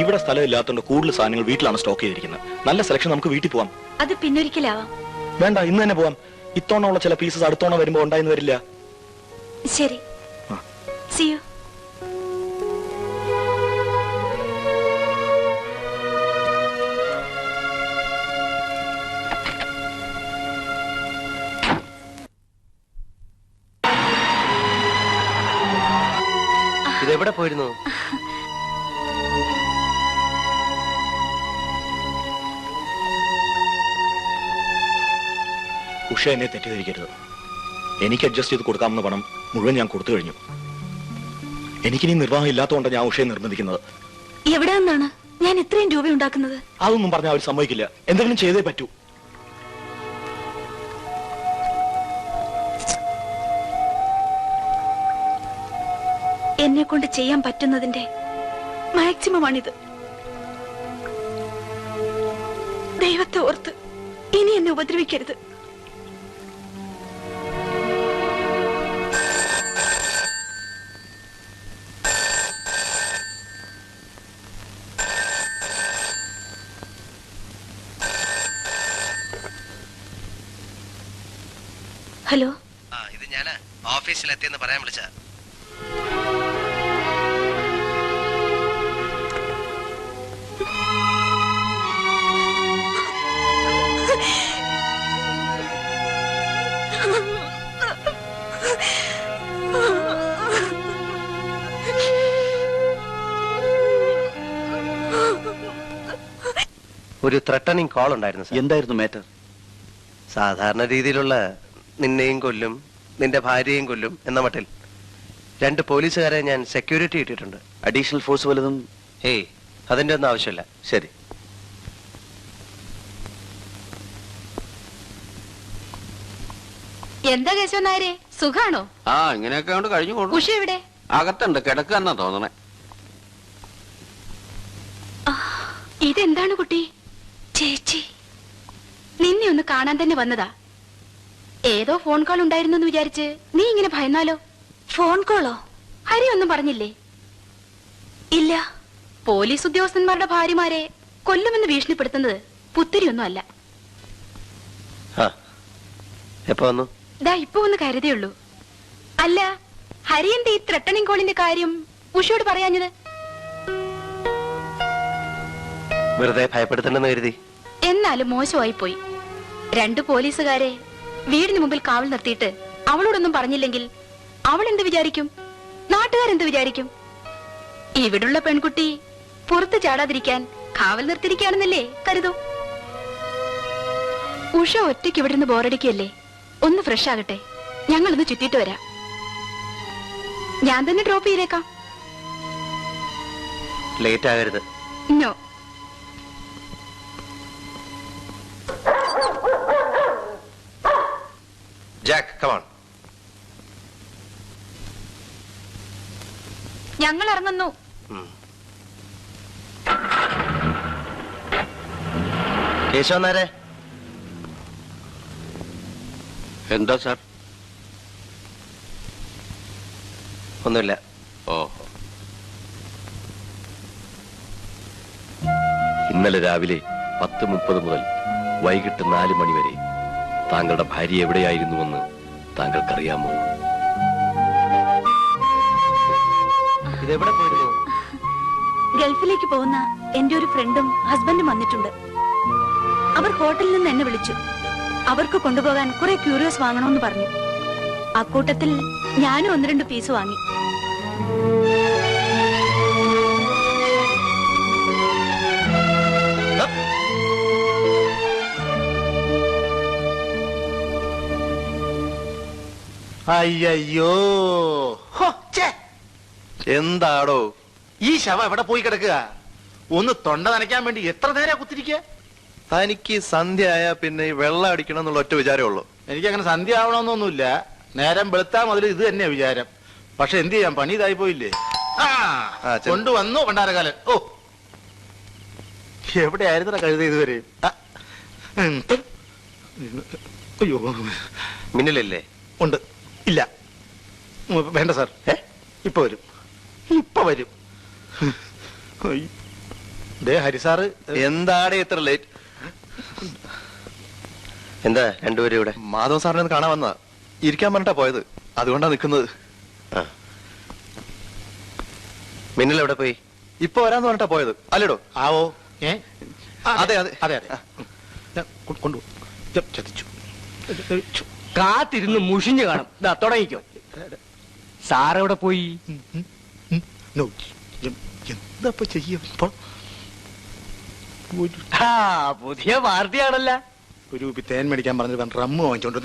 ഇവിടെ സ്ഥലമില്ലാത്തതുകൊണ്ട് കൂടുതൽ സാധനങ്ങൾ വീട്ടിലാണ് സ്റ്റോക്ക് ചെയ്തിരിക്കുന്നത്. നല്ല സെലക്ഷൻ, നമുക്ക് വീട്ടിൽ പോവാം. അത് പിന്നൊരിക്കലാവാം. വേണ്ട, ഇന്ന് തന്നെ പോവാം. ഇത്തവണ ചില പീസസ് അടുത്തവണ വരുമ്പോ ഉണ്ടായിന്ന് വരില്ല. ശരി, see you. ഇതെവിടെ പോയിരുന്നു? ഉഷ എന്നെ തെറ്റിദ്ധരിക്കരുത്. എനിക്ക് അഡ്ജസ്റ്റ് ചെയ്ത് കൊടുക്കാമെന്ന പണം മുഴുവൻ ഞാൻ കൊടുത്തു കഴിഞ്ഞു. എനിക്കിനി നിർവാഹം ഇല്ലാത്തതുകൊണ്ട് ഞാൻ ഉഷയെ നിർബന്ധിക്കുന്നത്. എവിടെ നിന്നാണ് ഞാൻ ഇത്രയും രൂപ ഉണ്ടാക്കുന്നത്? അതൊന്നും പറഞ്ഞാൽ അവർ സമ്മതിക്കില്ല. എന്തെങ്കിലും ചെയ്തേ പറ്റൂ. എന്നെ കൊണ്ട് ചെയ്യാൻ പറ്റുന്നതിന്റെ മാക്സിമമാണിത്. ദൈവത്തെ ഓർത്ത് ഇനി എന്നെ ഉപദ്രവിക്കരുത്. ഹലോ, ഇത് ഞാൻ ഓഫീസിലെത്തിയെന്ന് പറയാൻ വിളിച്ച. ഒരു ത്രട്ടണിങ് കോൾ ഉണ്ടായിരുന്നു. എന്തായിരുന്നു മാറ്റർ? സാധാരണ രീതിയിലുള്ള നിന്നെയും കൊല്ലും നിന്റെ ഭാര്യയും കൊല്ലും എന്ന മട്ടിൽ 2 പോലീസുകാരെ ഞാൻ സെക്യൂരിറ്റി ഇട്ടിട്ടുണ്ട്. അഡീഷണൽ ഫോഴ്സ് വല്ലതും? ഏയ്, അതിന്റെ ഒന്നും ആവശ്യമില്ല. ശരി. എന്താ കേശവൻ നായരെ, സുഖാണോ? ഇങ്ങനെയൊക്കെ കൊണ്ട് കഴിഞ്ഞു കൊണ്ടു. ഉഷ എവിടെ? അകത്തുണ്ട്, കിടക്കാന്നാ തോന്നണേ. ഇതെന്താണ് കുട്ടി? ചേച്ചി, നിന്നെ ഒന്ന് കാണാൻ തന്നെ വന്നതാ. ഏതോ ഫോൺ കോൾ ഉണ്ടായിരുന്നു എന്ന് വിചാരിച്ച് നീ ഇങ്ങനെ ഭയന്നാലോ? ഫോൺ കോളോ? ഹരി ഒന്നും പറഞ്ഞില്ലേ? ഇല്ല. പോലീസ് ഉദ്യോഗസ്ഥന്മാരുടെ ഭാര്യമാരെ കൊല്ലുമെന്ന് ഭീഷണിപ്പെടുത്തുന്നത് പുത്തിരിയൊന്നും അല്ല. എപ്പോ വന്നു? ദാ ഇപ്പൊ ഒന്ന് കരുതയുള്ളൂ. അല്ല, ഹരി എന്താ ഈ ത്രട്ടണിങ് കോളിന്റെ കാര്യം ഉഷയോട് പറയാഞ്ഞത്? വെറുതെ ഭയപ്പെടുത്തണ്ടെന്ന് കരുതി. എന്നാലും മോശമായി പോയി. 2 പോലീസുകാരെ വീടിന് മുമ്പിൽ കാവൽ നിർത്തിയിട്ട് അവളോടൊന്നും പറഞ്ഞില്ലെങ്കിൽ അവൾ എന്ത് വിചാരിക്കും? നാട്ടുകാരെന്ത് വിചാരിക്കും? ഇവിടുള്ള പെൺകുട്ടി പുറത്ത് ചാടാതിരിക്കാൻ കാവൽ നിർത്തിയിരിക്കുകയാണെന്നല്ലേ കരുതൂ. ഉഷ ഒറ്റയ്ക്ക് ഇവിടുന്ന് ബോറടിക്കല്ലേ? ഒന്ന് ഫ്രഷ് ആകട്ടെ, ഞങ്ങളൊന്ന് ചുറ്റിട്ട് വരാം. ഞാൻ തന്നെ ഡ്രോപ്പ് ചെയ്തേക്കാം. ലേറ്റ് ആകരുത്. നോ. Jack, come on. ഞങ്ങൾ ഇറങ്ങുന്നു. കേശവനാരെ. എന്താ സാർ? ഒന്നുമില്ല. ഓഹോ. ഇന്നലെ രാവിലെ 10:30 മുതൽ വൈകിട്ട് 4 മണി വരെ താങ്കളുടെ ഭാര്യ എവിടെയായിരുന്നുവെന്ന് താങ്കൾക്കറിയാമോ? ഇതെവിടെ പോയിരുന്നു? ഗൾഫിലേക്ക് പോകുന്ന എന്റെ ഒരു ഫ്രണ്ടും ഹസ്ബൻഡും വന്നിട്ടുണ്ട്. അവർ ഹോട്ടലിൽ നിന്ന് എന്നെ വിളിച്ചു. അവർക്ക് കൊണ്ടുപോകാൻ കുറെ ക്യൂരിയോസ് വാങ്ങണമെന്ന് പറഞ്ഞു. അക്കൂട്ടത്തിൽ ഞാനും 1-2 പീസ് വാങ്ങി. അയ്യോ എന്താടോ ഈ ശവം എവിടെ പോയി കിടക്കുക? ഒന്ന് തൊണ്ട നനയ്ക്കാൻ വേണ്ടി എത്ര നേരം കുത്തിരിക്കുക? തനിക്ക് സന്ധ്യ ആയാ പിന്നെ വെള്ളം അടിക്കണം എന്നുള്ള ഒറ്റ വിചാരമേ ഉള്ളൂ. എനിക്കങ്ങനെ സന്ധ്യ ആവണമെന്നൊന്നുമില്ല. നേരം വെളുത്താ മുതൽ ഇത് തന്നെയാ വിചാരം. പക്ഷെ എന്ത് ചെയ്യാൻ, പണി ഇതായി പോയില്ലേ? കൊണ്ടുവന്നു പണ്ടാരകാലൻ. ഓ, എവിടെയായിരുന്ന കഴുത ഇതുവരെ? അയ്യോ, മിന്നലല്ലേ? ഉണ്ട്. ഇല്ല, വേണ്ട സാർ. ഇപ്പൊ വരും, ഇപ്പൊ വരും. ഹരിസാറ് എന്താണ് ഇത്ര ലേറ്റ്? എന്താ രണ്ടുപേരും ഇവിടെ? മാധവ സാറിനെ കാണാൻ വന്നതാ. ഇരിക്കാൻ പറഞ്ഞിട്ടാ പോയത്, അതുകൊണ്ടാ നിൽക്കുന്നത്. മിന്നൽ എവിടെ പോയി? ഇപ്പൊ വരാന്ന് പറഞ്ഞിട്ടാ പോയത് അല്ലേടോ? ആവോ. അതെ അതെ അതെ അതെ, കൊണ്ടു ചതിച്ചു. കാത്തിരുന്ന് മുഷിഞ്ഞു കാണും. തുടങ്ങിക്കോ. സാറെവിടെ പോയി? എന്താ ചെയ്യ? പുതിയ പാർട്ടിയാണല്ല. ഒരു തേൻ മേടിക്കാൻ പറഞ്ഞിട്ട് റമ്മ് വാങ്ങിച്ചോണ്ട്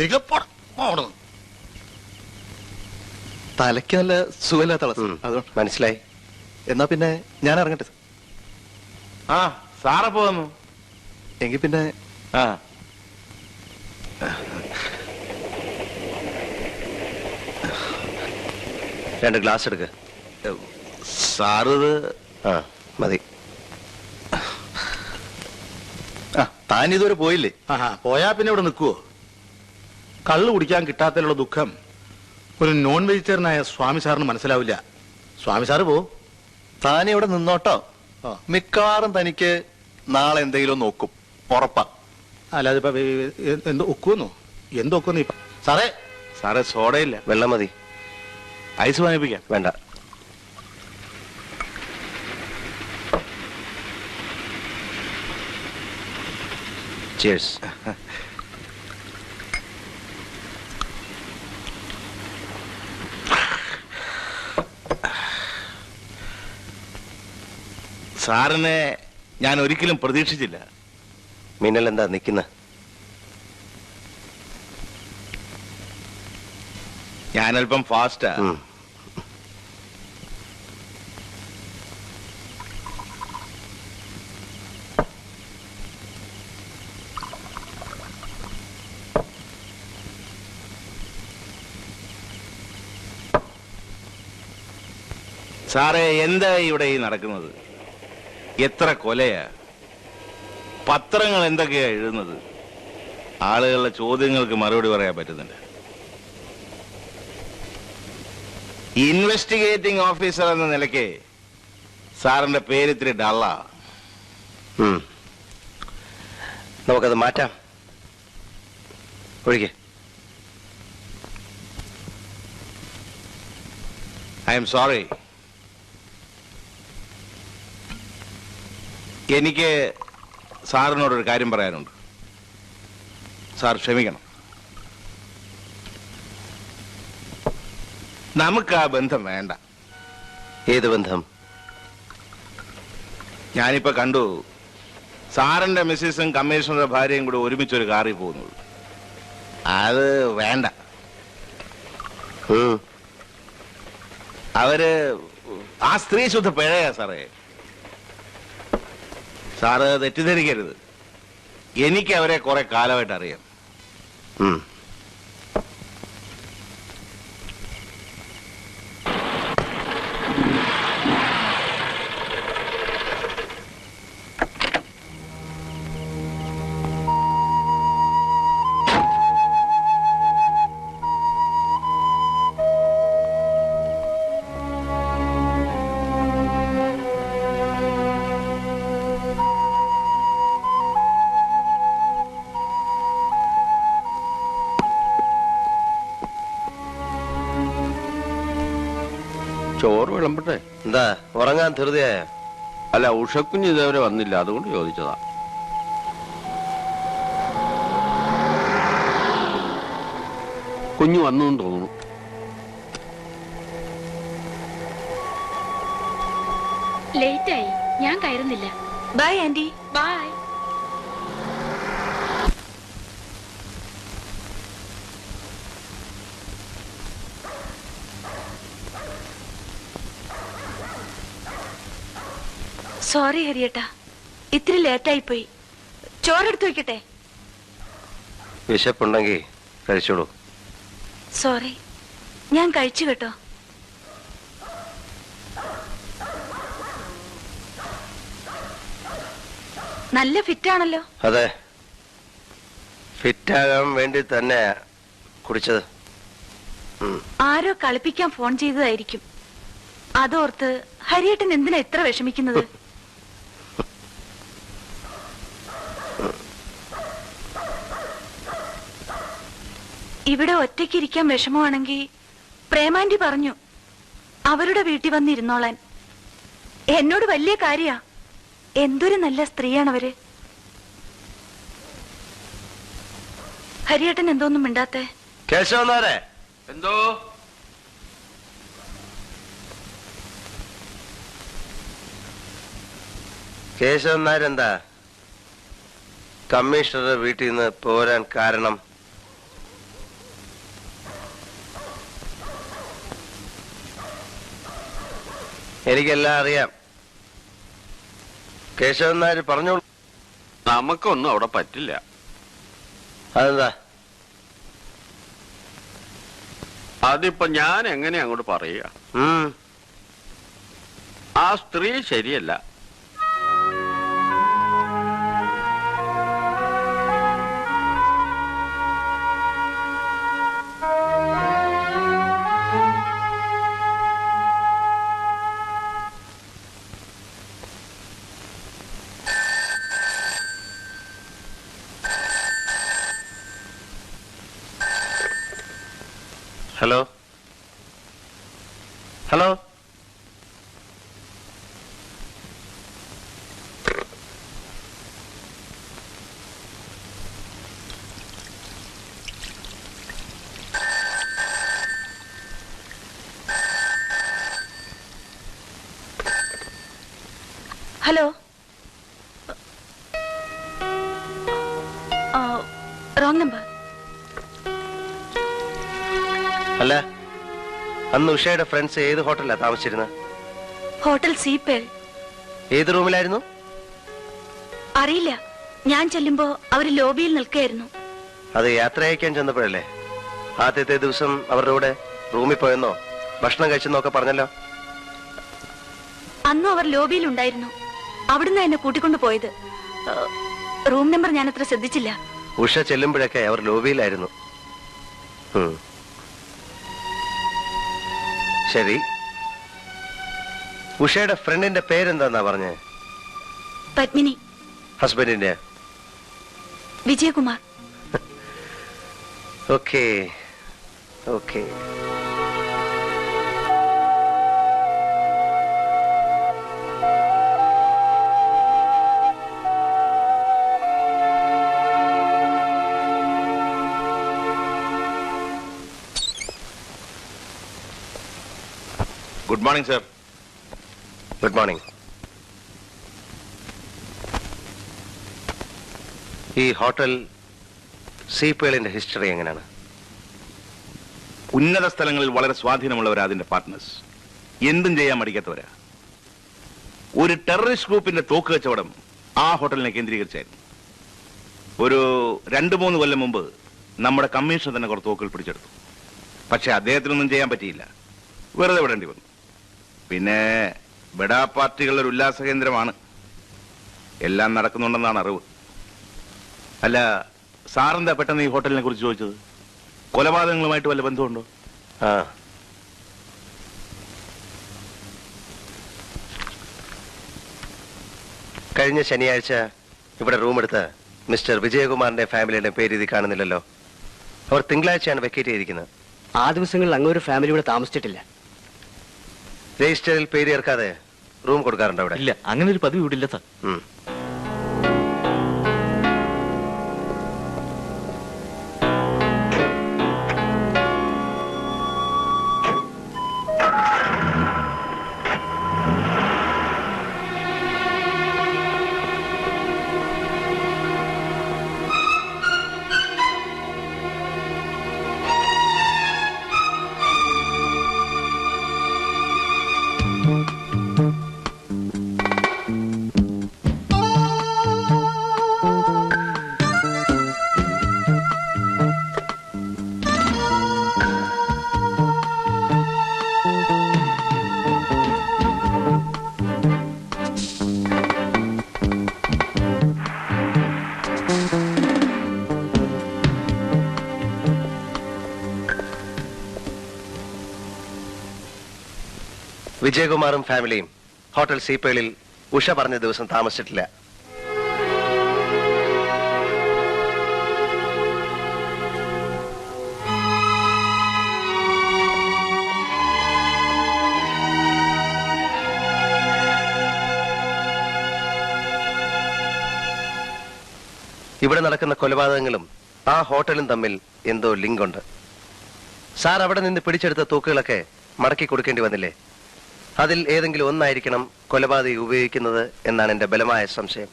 തലയ്ക്ക് നല്ല സുഖമില്ലാത്ത അതുകൊണ്ട് മനസ്സിലായി. എന്നാ പിന്നെ ഞാൻ ഇറങ്ങട്ടെ. സാറപ്പോ വന്നു എങ്കിൽ പിന്നെ 2 ഗ്ലാസ് എടുക്ക. സാറ് മതി. താൻ ഇതുവരെ പോയില്ലേ? പോയാ പിന്നെ ഇവിടെ നിൽക്കുവോ? കള്ളു കുടിക്കാൻ കിട്ടാത്തതിലുള്ള ദുഃഖം ഒരു നോൺ വെജിറ്റേറിയനായ സ്വാമി സാറിന് മനസ്സിലാവില്ല. സ്വാമി സാറ് പോ. താൻ ഇവിടെ നിന്നോട്ടോ. മിക്കവാറും തനിക്ക് നാളെ എന്തെങ്കിലും നോക്കും, ഉറപ്പാ. അല്ലാതെ ഇപ്പൊ എന്തോ ഒക്കുവന്നോ? എന്തൊക്കുന്നു സാറേ? സാറേ സോഡയില്ല, വെള്ളം മതി. ഐസ് വാങ്ങിപ്പിക്കാം. വേണ്ട. Cheers. സാറിനെ ഞാൻ ഒരിക്കലും പ്രതീക്ഷിച്ചില്ല. മിന്നൽ എന്താ നിൽക്കുന്ന? ഞാനല്പം ഫാസ്റ്റാ. സാറേ, എന്താ ഇവിടെ ഈ നടക്കുന്നത്? എത്ര കൊലയാ? പത്രങ്ങൾ എന്തൊക്കെയാ എഴുതുന്നത്? ആളുകളുടെ ചോദ്യങ്ങൾക്ക് മറുപടി പറയാൻ പറ്റുന്നില്ല. ഇൻവെസ്റ്റിഗേറ്റിംഗ് ഓഫീസർ എന്ന നിലയ്ക്ക് സാറിന്റെ പേര് ഇത്തിരി ഡള്ളാ. നമുക്കത് മാറ്റാം. ഒഴികെ. I am sorry. എനിക്ക് സാറിനോടൊരു കാര്യം പറയാനുണ്ട്. സാർ ക്ഷമിക്കണം. നമുക്ക് ആ ബന്ധം വേണ്ട. ഏത് ബന്ധം? ഞാനിപ്പോ കണ്ടു സാറിന്റെ മിസ്സിസും കമ്മീഷണറുടെ ഭാര്യയും കൂടെ ഒരുമിച്ചൊരു കാറിൽ പോകുന്നത്. അത് വേണ്ട. അവര് ആ സ്ത്രീ ശുദ്ധ പിഴയാ സാറേ. സാറ് തെറ്റിദ്ധരിക്കരുത്. എനിക്ക് അവരെ കുറെ കാലമായിട്ട് അറിയാം. വിളമ്പട്ടെ? എന്താ ഉറങ്ങാൻ ധൃതിയായ? അല്ല, ഉഷക്കുഞ്ഞ് ഇതേവരെ വന്നില്ല, അതുകൊണ്ട് ചോദിച്ചതാ. കുഞ്ഞു വന്നു തോന്നുന്നു. ലേറ്റായി, ഞാൻ കയറുന്നില്ല. By anti. ബൈ. സോറി ഹരിയേട്ടാ, ഇത്തിരി ലേറ്റായി പോയി. ചോറെടുത്ത് വെക്കട്ടെ? വിശപ്പുണ്ടെങ്കിൽ കഴിച്ചോളൂ. സോറി, ഞാൻ കഴിച്ചു കേട്ടോ. നല്ല ഫിറ്റാണല്ലോ. അതെ, ഫിറ്റാകാൻ വേണ്ടി തന്നെ കുടിച്ചത്. ആരോ കളിപ്പിക്കാൻ ഫോൺ ചെയ്തതായിരിക്കും. അതോർത്ത് ഹരിയേട്ടൻ എന്തിനാ ഇത്ര വിഷമിക്കുന്നത്? ഇവിടെ ഒറ്റയ്ക്കിരിക്കാൻ വിഷമമാണെങ്കിൽ പ്രേമാന്റി പറഞ്ഞു അവരുടെ വീട്ടിൽ വന്നിരുന്നോളാൻ. എന്നോട് വലിയ കാര്യാ. എന്തൊരു നല്ല സ്ത്രീയാണവര്. ഹരിയേട്ടൻ എന്തോന്നും മിണ്ടാത്തെ? കേശവനാരെ എന്തോ? കേശവൻ നായരെന്താ കമ്മീഷണറുടെ വീട്ടിൽ നിന്ന് പോരാൻ കാരണം? എനിക്കെല്ലാം അറിയാം. കേശവൻ നായർ പറഞ്ഞോളൂ. നമുക്കൊന്നും അവിടെ പറ്റില്ല. അതെന്താ? അതിപ്പോ ഞാൻ എങ്ങനെ അങ്ങോട്ട് പറയുക? ആ സ്ത്രീ ശരിയല്ല. Hello hello, hello. Wrong number. അല്ല, അന്ന് ഉഷയുടെ ഫ്രണ്ട്സ് ഏത് ഹോട്ടലിലാ താമസിച്ചിരുന്നത്? ഹോട്ടൽ സീപ്പേൾ. ഏത് റൂമിലായിരുന്നു? അറിയില്ല, ഞാൻ ചെല്ലുമ്പോ അവര് ലോബിയിൽ നിൽക്കായിരുന്നു. അത് യാത്ര അയക്കാൻ ചെന്നപ്പോഴല്ലേ? ആദ്യത്തെ ദിവസം അവരുടെ കൂടെ റൂമിൽ പോയെന്നോ ഭക്ഷണം കഴിച്ചെന്നോ ഒക്കെ പറഞ്ഞല്ലോ. അന്നും അവർ ലോബിയിൽ ഉണ്ടായിരുന്നു. അവിടുന്ന് എന്നെ കൂട്ടിക്കൊണ്ടു പോയത്. റൂം നമ്പർ ഞാൻ അത്ര ശ്രദ്ധിച്ചില്ല. ഉഷ ചെല്ലുമ്പോഴൊക്കെ അവർ ലോബിയിലായിരുന്നു. ശരി, ഉഷയുടെ ഫ്രണ്ടിന്റെ പേരെന്താന്നാ പറഞ്ഞേ? പത്മിനി. ഹസ്ബൻഡിന്റെ? Vijayakumar. Okay okay. Good morning sir. Good morning. ഈ ഹോട്ടൽ സീപ്പേളിന്റെ ഹിസ്റ്ററി എങ്ങനെയാണ്? ഉന്നത സ്ഥലങ്ങളിൽ വളരെ സ്വാധീനമുള്ളവരാ അതിന്റെ പാർട്ട്നേഴ്സ്. എന്തും ചെയ്യാൻ മടിക്കാത്തവരാ. ഒരു ടെററിസ്റ്റ് ഗ്രൂപ്പിന്റെ തോക്ക് കച്ചവടം ആ ഹോട്ടലിനെ കേന്ദ്രീകരിച്ചായിരുന്നു. ഒരു 2-3 കൊല്ലം മുമ്പ് നമ്മുടെ കമ്മീഷണർ തന്നെ കുറച്ച് തോക്കുകൾ പിടിച്ചെടുത്തു. പക്ഷെ അദ്ദേഹത്തിനൊന്നും ചെയ്യാൻ പറ്റിയില്ല. വെറുതെ വിടേണ്ടി വന്നു. പിന്നെ ബഡാ പാർട്ടികളുടെ ഒരു ഉല്ലാസ കേന്ദ്രമാണ്. എല്ലാം നടക്കുന്നുണ്ടെന്നാണ് അറിവ്. അല്ല, സാറെന്താ പെട്ടെന്ന് ഈ ഹോട്ടലിനെ കുറിച്ച് ചോദിച്ചത്? കൊലപാതകങ്ങളുമായിട്ട് വല്ല ബന്ധമുണ്ടോ? കഴിഞ്ഞ ശനിയാഴ്ച ഇവിടെ റൂം എടുത്ത് മിസ്റ്റർ വിജയകുമാറിന്റെ ഫാമിലിയുടെ പേര് ഇത് കാണുന്നില്ലല്ലോ. അവർ തിങ്കളാഴ്ചയാണ് വെക്കേറ്റ് ചെയ്തിരിക്കുന്നത്. ആ ദിവസങ്ങളിൽ അങ്ങൊരു ഫാമിലി ഇവിടെ താമസിച്ചിട്ടില്ല. രജിസ്റ്ററിൽ പേര് ചേർക്കാതെ റൂം കൊടുക്കാറുണ്ട് അവിടെ? ഇല്ല, അങ്ങനെ ഒരു പതിവ് ഇവിടെ ഇല്ല സാർ. വിജയകുമാറും ഫാമിലിയും ഹോട്ടൽ സീപ്പേളിൽ ഉഷ പറഞ്ഞ ദിവസം താമസിച്ചിട്ടില്ല. ഇവിടെ നടക്കുന്ന കൊലപാതകങ്ങളും ആ ഹോട്ടലും തമ്മിൽ എന്തോ ലിങ്ക് ഉണ്ട്. സാർ അവിടെ നിന്ന് പിടിച്ചെടുത്ത തൂക്കുകളൊക്കെ മടക്കി കൊടുക്കേണ്ടി വന്നില്ലേ? അതിൽ ഏതെങ്കിലും ഒന്നായിരിക്കണം കൊലപാതകി ഉപയോഗിക്കുന്നത് എന്നാണ് എന്റെ ബലമായ സംശയം.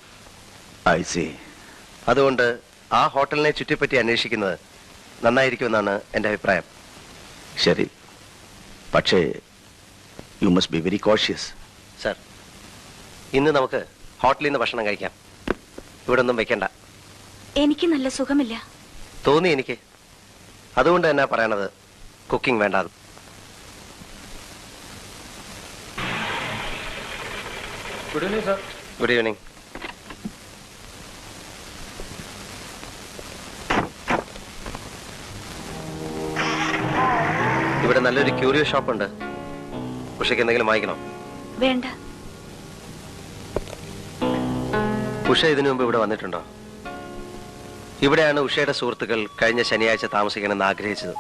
അതുകൊണ്ട് ആ ഹോട്ടലിനെ ചുറ്റിപ്പറ്റി അന്വേഷിക്കുന്നത് നന്നായിരിക്കുമെന്നാണ് എന്റെ അഭിപ്രായം. ശരി, പക്ഷേ you must be very cautious. Sir, ഇന്ന് നമുക്ക് ഹോട്ടലിൽ നിന്ന് ഭക്ഷണം കഴിക്കാം. ഇവിടെ ഒന്നും വെക്കണ്ട. എനിക്ക് നല്ല സുഖമില്ല. തോന്നി എനിക്ക്. അതുകൊണ്ട് തന്നെ പറയണത് കുക്കിംഗ് വേണ്ടാന്ന്. Good evening sir. Good evening. ഇവിടെ നല്ലൊരു ക്യൂരിയോ ഷോപ്പ് ഉണ്ട്. ഉഷയ്ക്ക് എന്തെങ്കിലും വാങ്ങിക്കണോ? വേണ്ട. ഉഷ ഇതിനു മുമ്പ് ഇവിടെ വന്നിട്ടുണ്ടോ? ഇവിടെയാണ് ഉഷയുടെ സുഹൃത്തുക്കൾ കഴിഞ്ഞ ശനിയാഴ്ച താമസിക്കണമെന്ന് ആഗ്രഹിച്ചത്.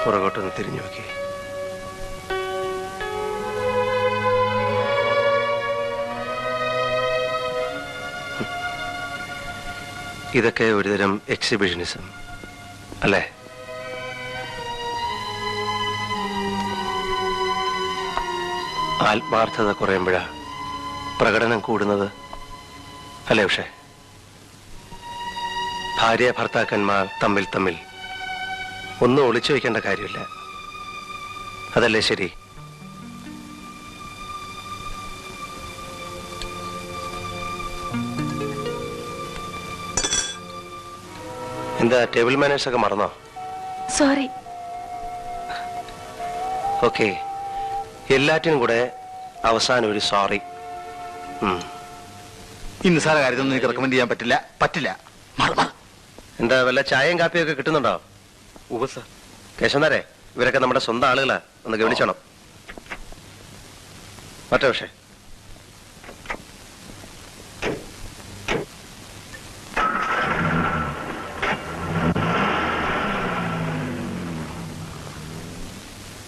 പുറകോട്ടൊന്ന് തിരിഞ്ഞു നോക്കി. ഇതൊക്കെ ഒരുതരം എക്സിബിഷനിസം അല്ലേ? ആത്മാർത്ഥത കുറയുമ്പോഴാ പ്രകടനം കൂടുന്നത് അല്ലേ ഉഷേ? ഭാര്യ ഭർത്താക്കന്മാർ തമ്മിൽ ഒന്നും ഒളിച്ചു വയ്ക്കേണ്ട കാര്യമില്ല. അതല്ലേ ശരി? എന്താ ടേബിൾ മാനേഴ്സ് ഒക്കെ മറന്നോ? സോറി. ഓക്കെ, എല്ലാറ്റിനും കൂടെ അവസാനം ഒരു സോറി. ഈ നിസ്സാര കാര്യത്തൊന്നും എനിക്ക് റെക്കമെൻഡ് ചെയ്യാൻ പറ്റില്ല. എന്താ വല്ല ചായയും കാപ്പിയും ഒക്കെ കിട്ടുന്നുണ്ടോ? കേശവനാരെ, ഇവരൊക്കെ നമ്മുടെ സ്വന്തം ആളുകളാ, ഒന്ന് ഗവനിച്ചോണം. മറ്റേ പക്ഷേ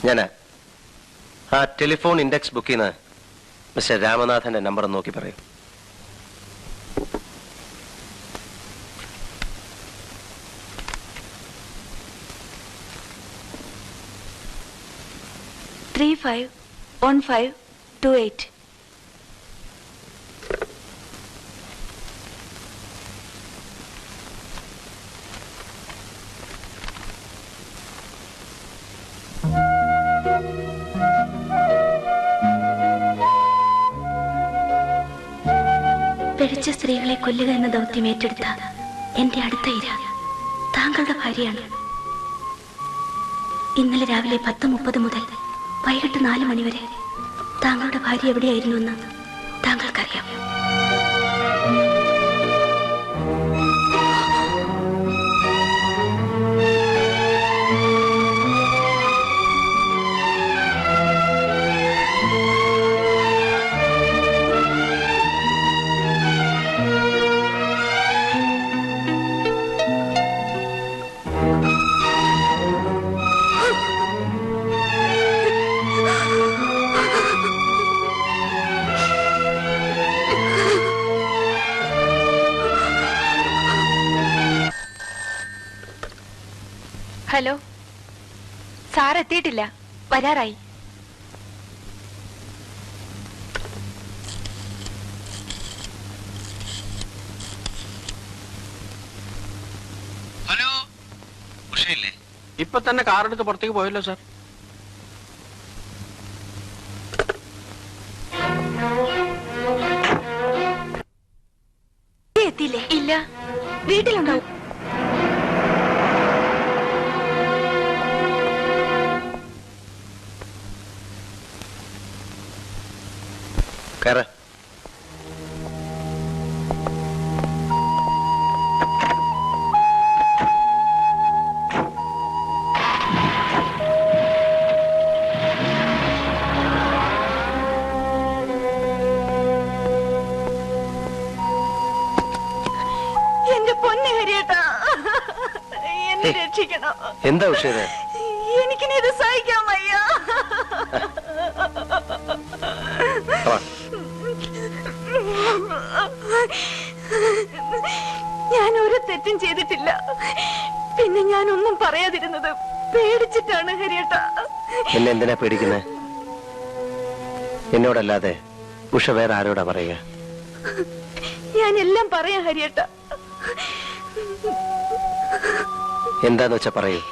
ഞാന് ആ ടെലിഫോൺ ഇൻഡെക്സ് ബുക്കിൽ നിന്ന് മിസ്റ്റർ രാമനാഥന്റെ നമ്പർ നോക്കി പറയും. $351528. പിഴച്ച സ്ത്രീകളെ കൊല്ലുക എന്ന ദൗത്യം ഏറ്റെടുത്ത എന്റെ അടുത്ത ഇര താങ്കളുടെ ഭാര്യയാണ്. ഇന്നലെ രാവിലെ 10:30 മുതൽ വൈകിട്ട് 4 മണി വരെ താങ്കളുടെ ഭാര്യ എവിടെയായിരുന്നുവെന്ന് താങ്കൾക്കറിയാം. ഹലോ, സാർ എത്തിയിട്ടില്ല, വരാറായി. ഹലോ, ഉഷയില്ലേ? ഇപ്പൊ തന്നെ കാറെടുത്ത് പുറത്തേക്ക് പോയല്ലോ സാർ. എത്തിയില്ലേ? ഇല്ല, വീട്ടിലുണ്ടാവും. കയറ. എന്റെ പൊന്നെ ഹരിയേട്ടാ, എന്നെ രക്ഷിക്കണം. എന്താ ഉഷയത്? എനിക്കിനി ഇത് സഹിക്കാൻ വയ്യ. ഞാൻ ഒരു തെറ്റും ചെയ്തിട്ടില്ല. പിന്നെ ഞാൻ ഒന്നും പറയാതിരുന്നത് പേടിച്ചിട്ടാണ് ഹരിയേട്ടാ. എന്നെ എന്തിനാ പേടിക്കുന്നേ? എന്നോടല്ലാതെ ഉഷ വേറെ ആരോടാ പറയുക? ഞാൻ എല്ലാം പറയാം ഹരിയേട്ടാ. എന്താന്ന് വെച്ചാ പറയൂ.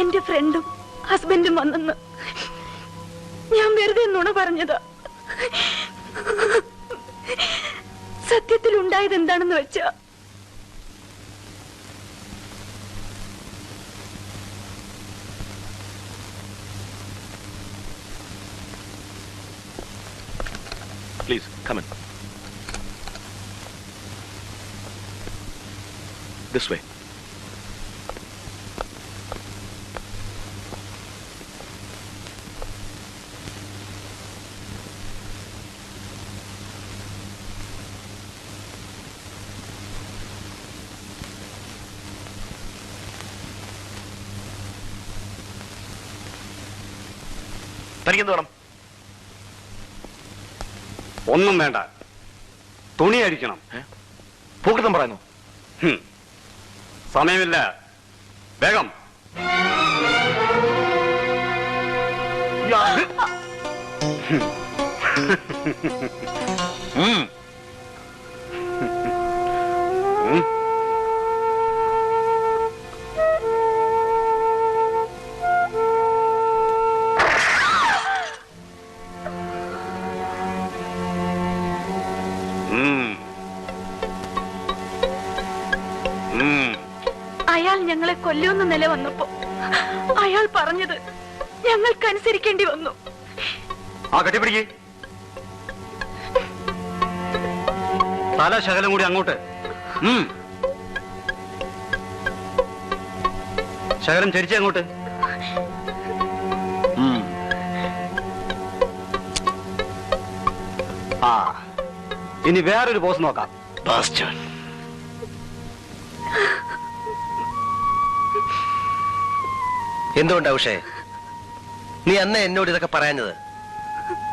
എന്റെ ഫ്രണ്ടും ഹസ്ബൻഡും വന്നെന്ന് ഞാൻ വെറുതെ നുണ പറഞ്ഞതാ. സത്യത്തിൽ ഉണ്ടായത് എന്താണെന്ന് വെച്ചാ, Please, come in. This way. തനിക്കെന്ത് വേണം? ഒന്നും വേണ്ട, തുണി അരിക്കണം. പൂക്കൃതം പറയുന്നു. സമയമില്ല, വേഗം. അയാൾ ഞങ്ങളെ കൊല്ലുമെന്ന നില വന്നപ്പോ അയാൾ പറഞ്ഞത് ഞങ്ങൾക്കനുസരിക്കേണ്ടി വന്നു. ആ കെട്ടിപ്പിടിക്ക്. തല ശകലം കൂടി അങ്ങോട്ട്. ശകലം ചരിച്ച അങ്ങോട്ട്. ആ, ഇനി വേറൊരു പോസ് നോക്കാം. എന്തുകൊണ്ടാ ഉഷേ നീ അന്ന് എന്നോട് ഇതൊക്കെ പറയാഞ്ഞത്?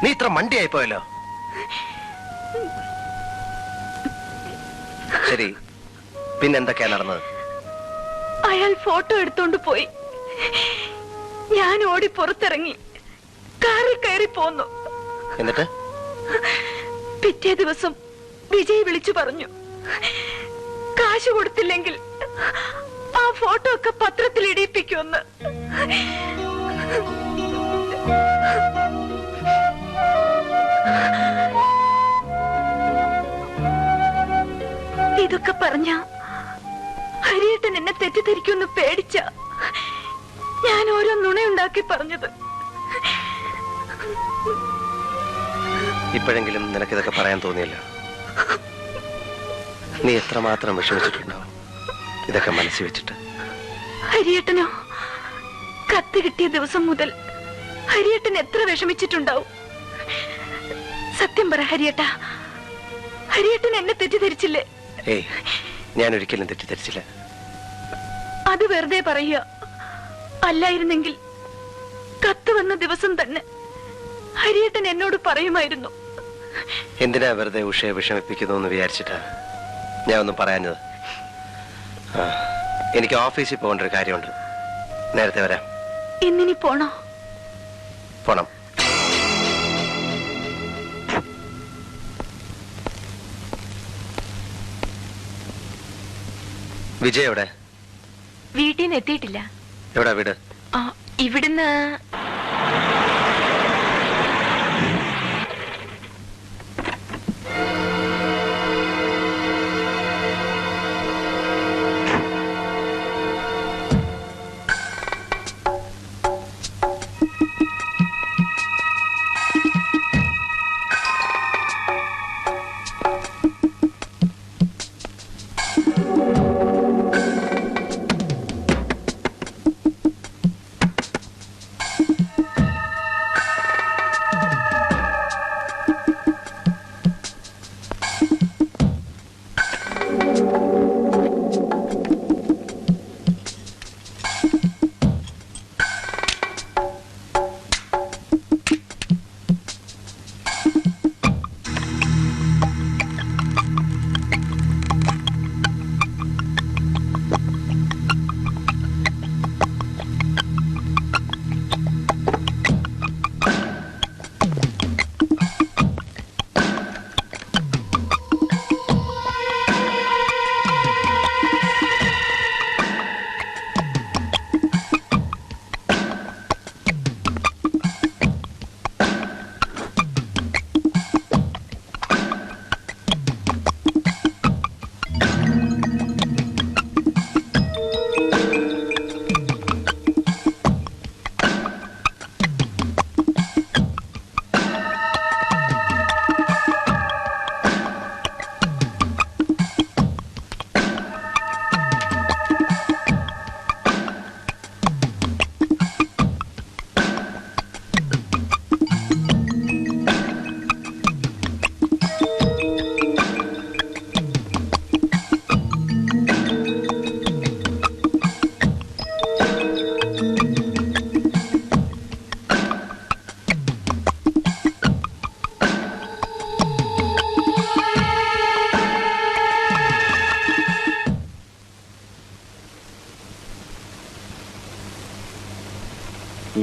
നീ ഇത്ര മണ്ടിയായിപ്പോയല്ലോ. ശരി, പിന്നെന്തൊക്കെയാ നടന്നത്? അയാൾ ഫോട്ടോ എടുത്തോണ്ട് പോയി. ഞാൻ ഓടി പുറത്തിറങ്ങി കാറിൽ കയറി പോന്നു. എന്നിട്ട് പിറ്റേ ദിവസം വിജയ് വിളിച്ചു പറഞ്ഞു, കാശ് കൊടുത്തില്ലെങ്കിൽ ആ ഫോട്ടോ ഒക്കെ പത്രത്തിൽ ഇടിയിപ്പിക്കുമെന്ന്. ഇതൊക്കെ പറഞ്ഞ ഹരിയേട്ടൻ എന്നെ തെറ്റിദ്ധരിക്കുമെന്ന് പേടിച്ച ഞാൻ ഓരോ നുണയുണ്ടാക്കി പറഞ്ഞത്. ഇപ്പോഴെങ്കിലും നിനക്കിതൊക്കെ പറയാൻ തോന്നിയല്ലോ. നീ എത്രമാത്രം വിഷമിച്ചിട്ടുണ്ടാവും ഇതൊക്കെ മനസ്സിൽ വെച്ചിട്ട്. ഹരിയേട്ടനോ, കത്ത് കിട്ടിയ ദിവസം മുതൽ ഹരിയേട്ടൻ എത്ര വിഷമിച്ചിട്ടുണ്ടാവും. സത്യം പറ ഹരിയേട്ടാ, ഹരിയേട്ടൻ എന്നെ തെറ്റിദ്ധരിച്ചില്ലേ? ഏയ്, ഞാൻ ഒരിക്കലും തെറ്റിദ്ധരിച്ചില്ല. അത് വെറുതെ പറയുക. അല്ലായിരുന്നെങ്കിൽ കത്ത് വന്ന ദിവസം തന്നെ ഹരിയേട്ടൻ എന്നോട് പറയുമായിരുന്നു. എന്തിനാ വെറുതെ ഉഷയെ വിഷമിപ്പിക്കുന്നു എന്ന് വിചാരിച്ചിട്ടാ ഞാൻ ഒന്നും പറയാഞ്ഞത്. എനിക്ക് ഓഫീസിൽ പോകേണ്ട ഒരു കാര്യമുണ്ട്. നേരത്തെ വരാം. ഇന്നിനി പോണോ? പോണം. വിജയ് എവിടെ? വീട്ടിൽ നിന്ന് എത്തിയിട്ടില്ല. എവിടാ വീട്? ഇവിടുന്ന്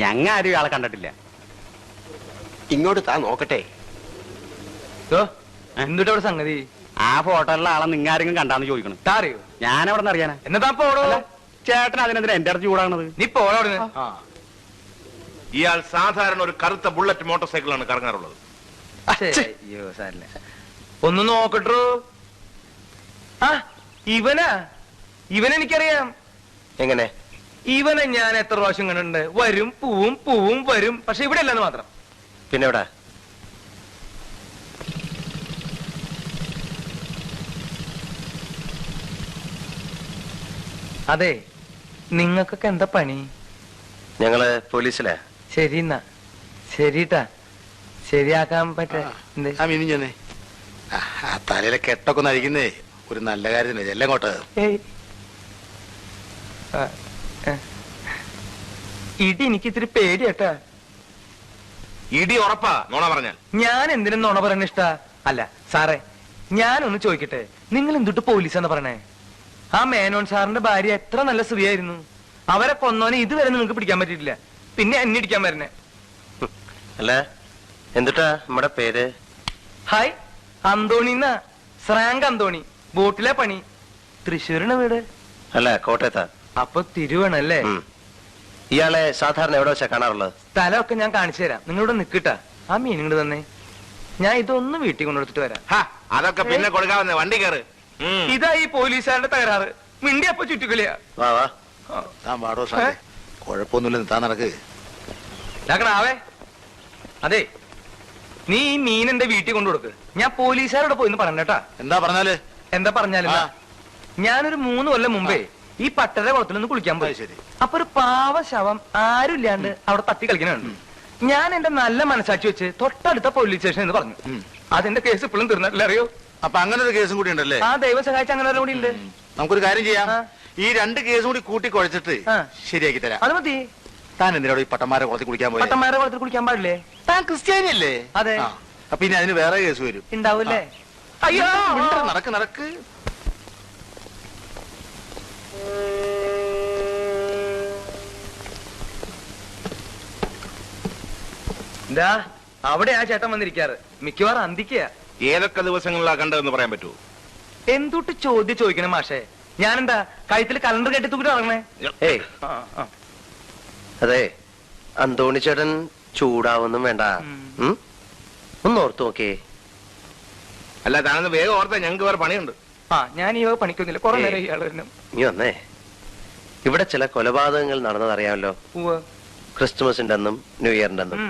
ഞങ്ങ ആരും ഇയാളെ കണ്ടിട്ടില്ല. ഇങ്ങോട്ട് താ നോക്കട്ടെ. എന്തിട്ടവിടെ സംഗതി? ആ ഫോട്ടോയിലുള്ള ആളെ നിങ്ങ ആരെങ്കിലും കണ്ടാന്ന് ചോദിക്കണം. അറിയോ? ഞാൻ എവിടെ നിന്ന് അറിയാനാ? എന്നാ പോടോ. ചേട്ടൻ അതിനെന്തിനാ എന്റെ അടുത്ത് ചൂടാണത്? നീ പോടോ. ഇയാൾ സാധാരണ ഒരു കറുത്ത ബുള്ളറ്റ് മോട്ടോർ സൈക്കിളാണ് കറങ്ങാറുള്ളത്. ഒന്ന് നോക്കട്ടോ. ഇവനെനിക്കറിയാം. എങ്ങനെ? ഇവനെ ഞാൻ എത്ര പ്രാവശ്യം കണ്ടിട്ടുണ്ട്. വരും പൂവും വരും. പക്ഷെ ഇവിടെ അല്ലെന്ന് മാത്രം. പിന്നെ എവിടെ? അതെ, നിങ്ങൾക്കൊക്കെ എന്താ പണി? ഞങ്ങള് പോലീസിലാ. ശരി എന്നാ ശരിട്ടാ. ശരിയാക്കാൻ പറ്റേ തലയിലെ കെട്ടൊക്കെ ഒന്ന് അഴിക്കുന്നേ ഒരു നല്ല കാര്യത്തിന്. എല്ലാം കോട്ട് ഇടി എനിക്ക് ഇത്തിരി പേടിയട്ടാ. ഇടി ഉറപ്പാ നോണ പറഞ്ഞാൽ. ഞാൻ എന്തിനും നോണ പറയുന്ന ഇഷ്ടാ. അല്ല സാറേ, ഞാനൊന്ന് ചോദിക്കട്ടെ, നിങ്ങൾ എന്തിട്ട് പോലീസാന്ന് പറയണേ? ആ മേനോൻ സാറിന്റെ ഭാര്യ എത്ര നല്ല സ്ത്രീയായിരുന്നു. അവരെ കൊന്നോനെ ഇതുവരെ നിങ്ങൾക്ക് പിടിക്കാൻ പറ്റിയിട്ടില്ല. പിന്നെ എന്നെ ഇടിക്കാൻ വരണേ. അല്ല എന്തിട്ടാ നമ്മുടെ പേര്? ഹായ്, അന്തോണിന്നാ. ശ്രാങ്ക് അന്തോണി. ബോട്ടിലെ പണി. തൃശ്ശൂരിന് വീട്? അല്ല, കോട്ടയത്താ. അപ്പൊ തിരുവണല്ലേ? ഇയാളെ സാധാരണ എവിടെ വെച്ചാ കാണാറുള്ളത്? സ്ഥലമൊക്കെ ഞാൻ കാണിച്ചു തരാം. നിങ്ങളിവിടെ നിക്കട്ടാ. ആ മീൻ ഇങ്ങോട്ട് തന്നെ. ഞാൻ ഇതൊന്ന് വീട്ടിൽ കൊണ്ടെടുത്തിട്ട് വരാം. അതൊക്കെ പിന്നെ കൊടുക്കാവുന്ന. വണ്ടി കയറ്. ഇതാ ഈ പോലീസുകാരുടെ തകരാറ്. മിണ്ടി അപ്പൊ ചുറ്റിക്കളിയാ. കുഴപ്പമൊന്നുമില്ല, താൻ നടക്ക്. ആവേ, അതെ, നീ ഈ മീൻ എന്റെ വീട്ടിൽ കൊണ്ടു കൊടുക്ക്. ഞാൻ പോലീസുകാരോട് പോയിന്ന് പറഞ്ഞേട്ടാ. എന്താ പറഞ്ഞാല്? എന്താ പറഞ്ഞാലും ഞാനൊരു 3 കൊല്ലം മുമ്പേ ഈ പട്ടര കുളത്തിലൊന്ന് കുളിക്കാൻ പോയി. അപ്പൊ ഒരു പാവ ശവം ആരും ഇല്ലാണ്ട് അവിടെ തട്ടി കളിക്കണുണ്ട്. ഞാൻ എന്റെ നല്ല മനസാക്ഷി വെച്ച് തൊട്ടടുത്ത പോലീസ് സ്റ്റേഷൻ എന്ന് പറഞ്ഞു. അതിന്റെ കേസ് ഇപ്പോഴും തീർന്നിട്ടില്ല, അറിയോ? അപ്പൊ അങ്ങനെ ഒരു കേസും കൂടി ഉണ്ടല്ലേ? ആ, ദൈവം സഹായിച്ച അങ്ങനെ കൂടി ഉണ്ട്. നമുക്കൊരു കാര്യം ചെയ്യാം. ഈ 2 കേസും കൂടി കൂട്ടി കുഴച്ചിട്ട് ശരിയാക്കി തരാം. അത് മതി. താൻ എന്തിനോട് ഈ പട്ടന്മാരെ കുളത്തിൽ കുളിക്കാൻ പോയി? പട്ടന്മാരെ കുളത്തിൽ കുളിക്കാൻ പാടില്ലേ? താൻ ക്രിസ്ത്യാനിയല്ലേ? അതെ. അപ്പൊ ഇനി അതിന് വേറെ കേസ് വരും. ഉണ്ടാവൂല്ലേ? അയ്യോ, നടക്ക് നടക്ക്. എന്താ അവിടെ ആ ചേട്ടൻ വന്നിരിക്കാറ് മിക്കവാറും അന്തിക്കുക. ഏതൊക്കെ ദിവസങ്ങളിലാ കണ്ടതെന്ന് പറയാൻ പറ്റുമോ? എന്തൊട്ട് ചോദിക്കണേ മാഷേ? ഞാനെന്താ കഴുത്തിൽ കലണ്ടർ കെട്ടി തൂക്കിട്ട് നടക്കണേ? ഏയ് അതെ, അന്തോണി ചേട്ടൻ ചൂടാവൊന്നും വേണ്ട. ഒന്ന് ഓർത്തു നോക്കേ. അല്ല, താനൊന്ന് വേഗം ഓർത്താ ഞങ്ങൾക്ക് വേറെ പണിയുണ്ട്. ഞാൻ ഈ പണിക്കൊന്നുമില്ല, കുറെ നേരം ഇയാള് തന്നെ. നീ വന്നേ. ഇവിടെ ചില കൊലപാതകങ്ങൾ നടന്നതറിയാമല്ലോ. ക്രിസ്തുമസിന്റെ അന്നും ന്യൂ ഇയറിന്റെ അന്നും.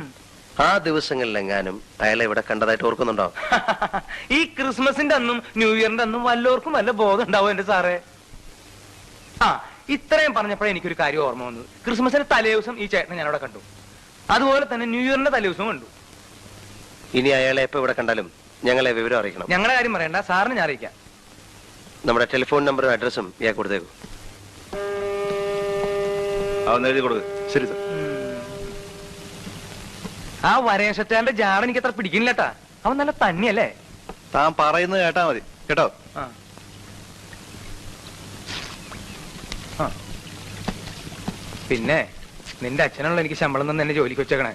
ആ ദിവസങ്ങളിലെങ്ങാനും അയാളെ ഇവിടെ കണ്ടതായിട്ട് ഓർക്കുന്നുണ്ടോ? ഈ ക്രിസ്മസിന്റെ അന്നും ന്യൂ ഇയറിന്റെ അന്നും വല്ലവർക്കും വല്ല ബോധം ഉണ്ടാവും എന്റെ സാറേ. ഇത്രയും പറഞ്ഞപ്പോഴേ എനിക്കൊരു കാര്യം ഓർമ്മ വന്നത്. ക്രിസ്മസിന്റെ തലേ ദിവസം ഈ ചേട്ടനെ ഞാൻ അവിടെ കണ്ടു. അതുപോലെ തന്നെ ന്യൂ ഇയറിന്റെ തലേ ദിവസവും കണ്ടു. ഇനി അയാളെ എപ്പോ ഇവിടെ കണ്ടാലും ഞങ്ങളെ വിവരം അറിയിക്കണം. ഞങ്ങളുടെ കാര്യം പറയണ്ട, സാറിന് ഞാൻ അറിയിക്കാം. നമ്മുടെ ടെലിഫോൺ നമ്പറും അഡ്രസ്സും ഇയാൾ കൊടുത്തേക്കും. എഴുതി കൊടുക്കുക. ശരി സാർ. ആ വരേഷറ്റാന്റെ ജാട എനിക്ക് അത്ര പിടിക്കുന്നില്ലട്ടാ. അവൻ നല്ല തന്നെയല്ലേ? താൻ പറയുന്നത് കേട്ടാ മതി കേട്ടോ. പിന്നെ നിന്റെ അച്ഛനുള്ള എനിക്ക് ശമ്പളം തന്നെ എന്നെ ജോലിക്ക് വെച്ചേക്കണേ.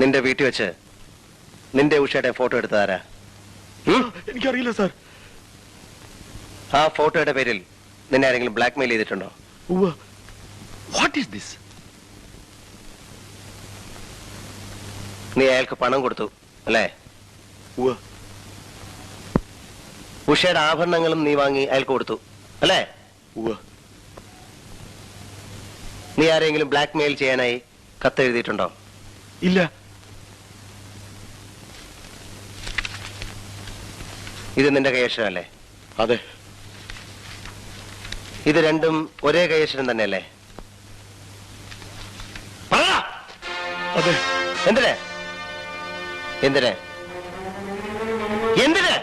നിന്റെ വീട്ടിൽ വെച്ച് നിന്റെ ഉഷയുടെ ഫോട്ടോ എടുത്തതാരാ? എനിക്കറിയില്ല സാർ. ആ ഫോട്ടോയുടെ പേരിൽ നിന്നെ ആരെങ്കിലും ബ്ലാക്ക്മെയിൽ ചെയ്തിട്ടുണ്ടോ? What is this? നീ അയാൾക്ക് പണം കൊടുത്തു അല്ലേ? ഉഷയുടെ ആഭരണങ്ങളും നീ വാങ്ങി അയാൾക്ക് കൊടുത്തു അല്ലേ? നീ ആരെങ്കിലും ബ്ലാക്ക്മെയിൽ ചെയ്യാനായി കത്തെഴുതിയിട്ടുണ്ടോ? ഇല്ല. ഇത് നിന്റെ കൈയക്ഷരമല്ലേ? അതെ. ഇത് രണ്ടും ഒരേ കൈയക്ഷരം തന്നെയല്ലേ? അതെ. എന്തിന് എന്തിന് എന്തിന്?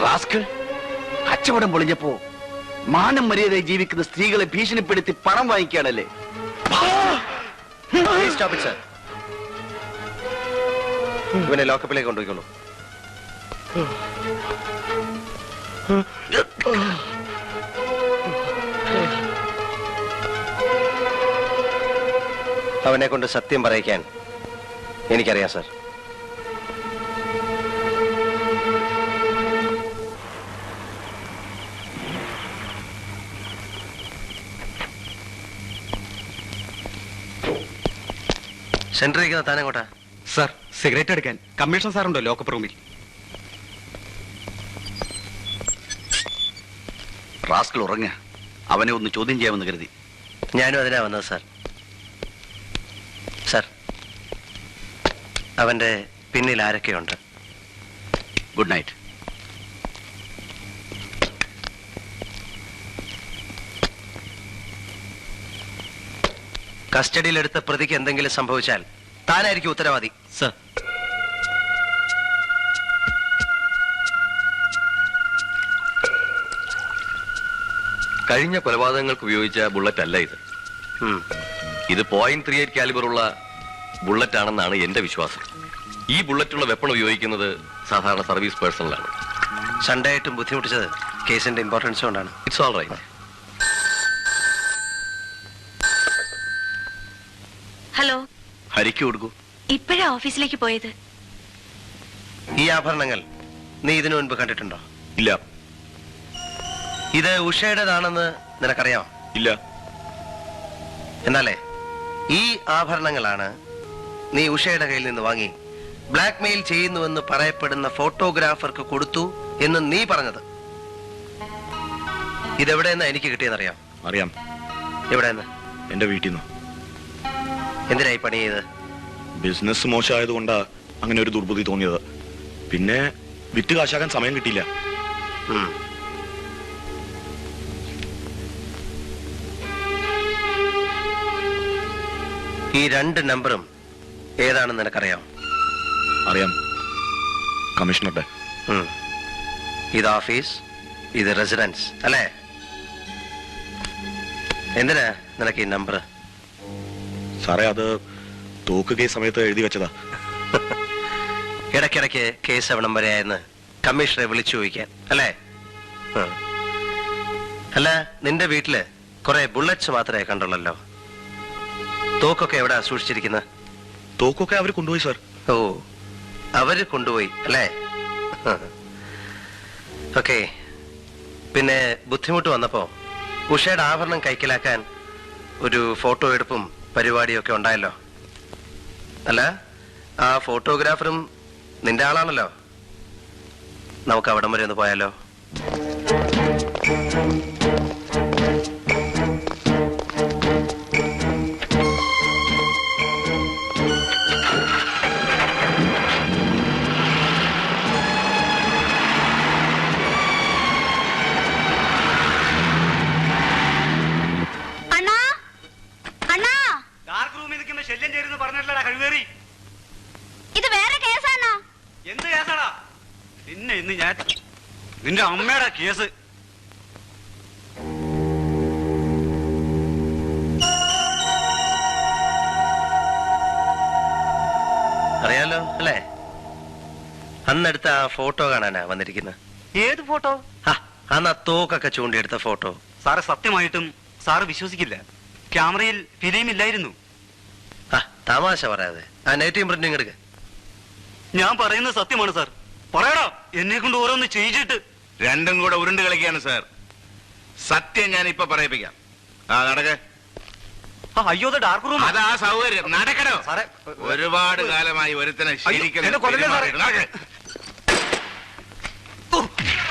റാസ്കൽ, കച്ചവടം പൊളിഞ്ഞപ്പോ മാനം മര്യാദയായി ജീവിക്കുന്ന സ്ത്രീകളെ ഭീഷണിപ്പെടുത്തി പണം വാങ്ങിക്കുകയാണല്ലേ? ഇവനെ ലോക്കപ്പിലേക്ക് കൊണ്ടുപോയിക്കോളൂ. അവനെ കൊണ്ട് സത്യം പറയിക്കാൻ എനിക്കറിയാം സർ. സെന്ററിൽ താനെങ്ങോട്ടാ? സാർ, സിഗരറ്റ് എടുക്കാൻ കമ്മീഷൻ സാറുണ്ടോ ലോക്കപ്പ് റൂമിൽ? റാസ്കൽ ഉറങ്ങ. അവനെ ഒന്ന് ചോദ്യം ചെയ്യാമെന്ന് കരുതി. ഞാനും അതിനാ വന്നത് സാർ. സാർ, അവന്റെ പിന്നിൽ ആരൊക്കെയുണ്ട്? Good night. കസ്റ്റഡിയിലെടുത്ത പ്രതിക്ക് എന്തെങ്കിലും സംഭവിച്ചാൽ താനായിരിക്കും ഉത്തരവാദി. സർ. കഴിഞ്ഞ കൊലപാതകങ്ങൾക്ക് ഉപയോഗിച്ച ബുള്ളറ്റ് അല്ല ഇത്. ഇത് .38 കാലിബറുള്ള ബുള്ളറ്റ് ആണെന്നാണ് എന്റെ വിശ്വാസം. ഈ ബുള്ളറ്റുള്ള വെപ്പൺ ഉപയോഗിക്കുന്നത് സാധാരണ സർവീസ് പേഴ്സണലാണ്. സൺഡേ ആയിട്ടും ബുദ്ധിമുട്ടിച്ചത് കേസിന്റെ ഇമ്പോർട്ടൻസ് കൊണ്ടാണ്. It's all right. ഹലോ. ഹരിക്ക് കൊടുക്കൂ. ഇപ്പോഴാ ഓഫീസിലേക്ക് പോയത്. ഈ ആഭരണങ്ങൾ നീ ഇതിനു മുൻപ് കണ്ടിട്ടുണ്ടോ? ഇല്ല. ഇത് ഉഷയുടേതാണെന്ന് നിനക്കറിയാമോ? ഇല്ല. എന്നാലേ ഈ ആഭരണങ്ങളാണ് നീ ഉഷയുടെ കയ്യിൽ നിന്ന് വാങ്ങി ബ്ലാക്ക് മെയിൽ ചെയ്യുന്നുവെന്ന് പറയപ്പെടുന്ന ഫോട്ടോഗ്രാഫർക്ക് കൊടുത്തു എന്ന് നീ പറഞ്ഞത്. ഇതെവിടെയെന്നാ എനിക്ക് കിട്ടിയെന്നറിയാം? അറിയാം. എവിടെയെന്ന്? എന്റെ വീട്ടിൽ നിന്ന്. എന്തിനായി പണി ചെയ്ത്? ബിസിനസ് മോശമായതുകൊണ്ടാ അങ്ങനെ ഒരു ദുർബുദ്ധി തോന്നിയത്. പിന്നെ വിറ്റ് കാശാക്കാൻ സമയം കിട്ടിയില്ല. ഈ രണ്ട് നമ്പറും ഏതാണെന്ന് നിനക്കറിയാം? അറിയാം. കമ്മീഷണറുടെ. ഇത് ഓഫീസ്, ഇത് റെസിഡൻസ് അല്ലേ? എന്തിനാ നിനക്ക് ഈ നമ്പർ? സാറേ, അത് തോക്ക് കേസ് സമയത്ത് എഴുതി വെച്ചതാ. ഇടയ്ക്കിടയ്ക്ക് കേസ് എവിടം വരെയായെന്ന് കമ്മീഷണറെ വിളിച്ചു ചോദിക്കാൻ അല്ലേ? അല്ല, നിന്റെ വീട്ടില് കുറെ ബുള്ളറ്റ്സ് മാത്രമേ കണ്ടുള്ളല്ലോ. തോക്കൊക്കെ എവിടാ സൂക്ഷിച്ചിരിക്കുന്നത്? തോക്കൊക്കെ അവർ കൊണ്ടുപോയി സാർ. ഓ, അവര് കൊണ്ടുപോയി അല്ലേ? ഓക്കെ. പിന്നെ ബുദ്ധിമുട്ട് വന്നപ്പോ ഉഷയുടെ ആഭരണം കൈക്കലാക്കാൻ ഒരു ഫോട്ടോ എടുപ്പും പരിപാടിയൊക്കെ ഉണ്ടായല്ലോ. അല്ല, ആ ഫോട്ടോഗ്രാഫറും നിന്റെ ആളാണല്ലോ. നമുക്ക് അവിടം വരെ ഒന്ന് പോയാലോ? ശല്യം ചെയ്തെന്ന് പറഞ്ഞിട്ടില്ലടാ കഴിവേറി. ഇത് വേറെ കേസാണോ? എന്ത് കേസാടാ? പിന്നെ ഇന്ന് ഞാൻ നിന്റെ അമ്മയുടെ കേസ്. അറിയാലോ അല്ലേ? അന്നെടുത്ത ആ ഫോട്ടോ കാണാനാ വന്നിരിക്കുന്നത്. ഏത് ഫോട്ടോ? അന്ന് ആ തോക്കൊക്കെ ചൂണ്ടിയെടുത്ത ഫോട്ടോ. സാറ് സത്യമായിട്ടും സാറ് വിശ്വസിക്കില്ല, ക്യാമറയിൽ ഫിലിം ഇല്ലായിരുന്നു. തമാശ പറയാതെ ആ നെഗറ്റീവ് പ്രിന്റിംഗ് എടുക്ക. ഞാൻ പറയുന്നത് സത്യമാണ് സാർ. പറയടാ, എന്നെ കൊണ്ട് ഓരോന്ന് ചെയ്യിച്ചിട്ട്. രണ്ടും കൂടെ ഉരുണ്ട് കളിക്കാണ് സാർ. സത്യം ഞാൻ ഇപ്പൊ പറയിപ്പിക്കാം. നടക്ക. അയ്യോ, ഡാർക്ക് റൂം. അതാ സൗകര്യം. നടക്കണോ? ഒരുപാട് കാലമായി ഒരുത്തനെ ശരിക്കും.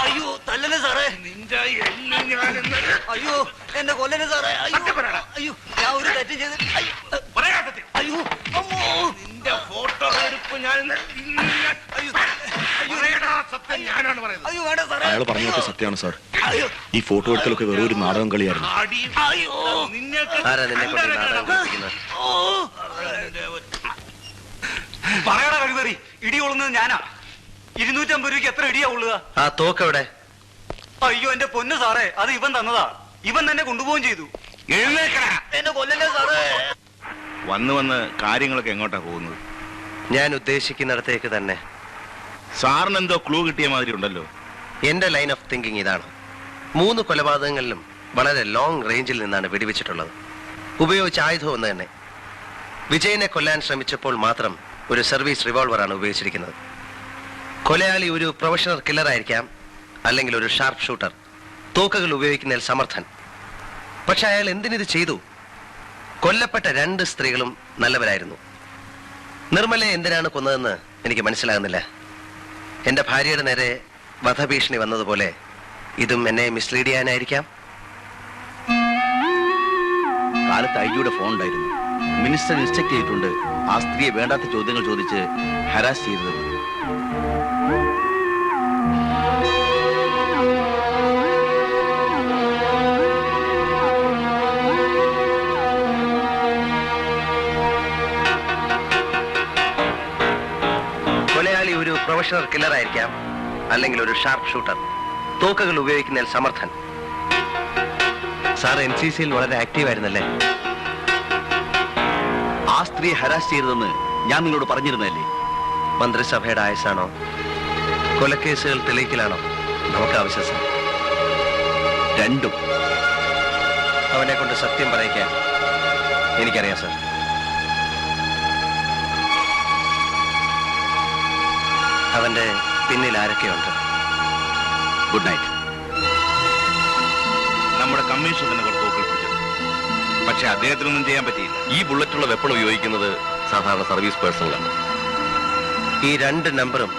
അയ്യോ, തല്ലല്ലേ സാറേ. അയ്യോ, എന്നെ കൊല്ലല്ലേ സാറേ. അയ്യോ, ഞാൻ ഒരു തെറ്റ് ചെയ്ത്. അയ്യോ, നിന്റെ ഫോട്ടോ അയാൾ പറഞ്ഞൊക്കെ സത്യമാണ് സാർ. ഈ ഫോട്ടോ എടുക്കലൊക്കെ വെറും ഒരു നാടകം കളിയായിരുന്നു. ആരാ നിന്നെ കൊണ്ട് ഈ നാടകം കളിപ്പിക്കുന്നത്? പറയടാ കഴിവേറി, ഇടി കൊള്ളുന്നത് ഞാനാ. 250 രൂപയ്ക്ക് എത്ര ഇടിയാ കൊള്ളുക? ആ തോക്കെവിടെ? അയ്യോ എന്റെ പൊന്നു സാറേ, അത് ഇവൻ തന്നതാ. ഇവൻ തന്നെ കൊണ്ടുപോവുകയും ചെയ്തു. എന്നെ കൊല്ലല്ലേ സാറേ. വന്ന് വന്ന് കാര്യങ്ങളൊക്കെ എങ്ങോട്ടാ പോകുന്നത്? ഞാൻ ഉദ്ദേശിക്കുന്നിടത്തേക്ക് തന്നെ. സാറിന് എന്തോ ക്ലൂ കിട്ടിയ മാതിരി ഉണ്ടല്ലോ. എന്റെ ലൈൻ ഓഫ് തിങ്കിങ് ഇതാണ്. 3 കൊലപാതകങ്ങളിലും വളരെ ലോങ് റേഞ്ചിൽ നിന്നാണ് വെടിവെച്ചിട്ടുള്ളത്. ഉപയോഗിച്ച ആയുധം ഒന്ന് തന്നെ. വിജയനെ കൊല്ലാൻ ശ്രമിച്ചപ്പോൾ മാത്രം ഒരു സർവീസ് റിവോൾവറാണ് ഉപയോഗിച്ചിരിക്കുന്നത്. കൊലയാളി ഒരു പ്രൊഫഷണൽ കില്ലർ ആയിരിക്കാം, അല്ലെങ്കിൽ ഒരു ഷാർപ്പ് ഷൂട്ടർ, തോക്കുകൾ ഉപയോഗിക്കുന്നതിൽ സമർത്ഥൻ. പക്ഷെ അയാൾ എന്തിനിത് ചെയ്തു? കൊല്ലപ്പെട്ട 2 സ്ത്രീകളും നല്ലവരായിരുന്നു. നിർമ്മലയെ എന്തിനാണ് കൊന്നതെന്ന് എനിക്ക് മനസ്സിലാകുന്നില്ല. എന്റെ ഭാര്യയുടെ നേരെ വധഭീഷണി വന്നതുപോലെ ഇതും എന്നെ മിസ്ലീഡ് ചെയ്യാനായിരിക്കാം. കാലത്ത് ഐജിയുടെ ഫോൺ ഉണ്ടായിരുന്നു. മിനിസ്റ്റർ ഇൻസ്ട്രക്ട് ചെയ്തിട്ടുണ്ട് ആ സ്ത്രീയെ വേണ്ടാത്ത ചോദ്യങ്ങൾ ചോദിച്ച് ഹരാസ് ചെയ്തത്. കൊലയാളി ഒരു പ്രൊഫഷണൽ കില്ലർ ആയിരിക്കാം, അല്ലെങ്കിൽ ഒരു ഷാർപ്പ് ഷൂട്ടർ, തോക്കുകൾ ഉപയോഗിക്കുന്നതിൽ സമർത്ഥൻ. സാർ NCCയിൽ വളരെ ആക്റ്റീവ് ആയിരുന്നല്ലേ? ആ സ്ത്രീയെ ഹരാസ് ചെയ്തതെന്ന് ഞാൻ നിങ്ങളോട് പറഞ്ഞിരുന്നല്ലേ? മന്ത്രിസഭയുടെ ആയുസാണോ, കൊലക്കേസുകൾ തെളിയിക്കലാണോ നമുക്ക് ആവശ്യം സാർ? രണ്ടും. അവനെ കൊണ്ട് സത്യം പറയിക്കാൻ എനിക്കറിയാം സാർ. അവന്റെ പിന്നിൽ ആരൊക്കെയുണ്ട്? Good night. നമ്മുടെ കമ്മീഷൻ തന്നെ കുറച്ച് തോക്കുകൾ പിടിച്ചത്, പക്ഷെ അദ്ദേഹത്തിനൊന്നും ചെയ്യാൻ പറ്റിയില്ല. ഈ ബുള്ളറ്റുള്ള വെപ്പൺ ഉപയോഗിക്കുന്നത് സാധാരണ സർവീസ് പേഴ്സണലാണ്. ഈ 2 നമ്പറും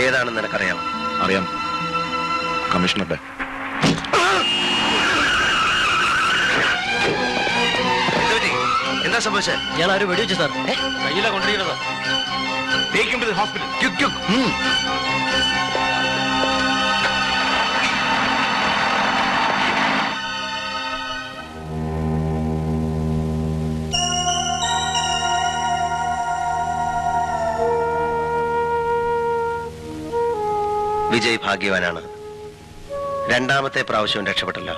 ഏതാണെന്ന് നിനക്കറിയാം? അറിയാം, കമ്മീഷണറുടെ. എന്താ സംഭവിച്ചത്? ഞാൻ ആരും വെടിവെച്ചു സാർ. കയ്യിലാ കൊണ്ടിരിക്കുന്നത്. Take him to the hospital. Quick. Vijay ഭാഗ്യവാനാണ്. 2ാമത്തെ പ്രാവശ്യവും രക്ഷപ്പെട്ടല്ലോ.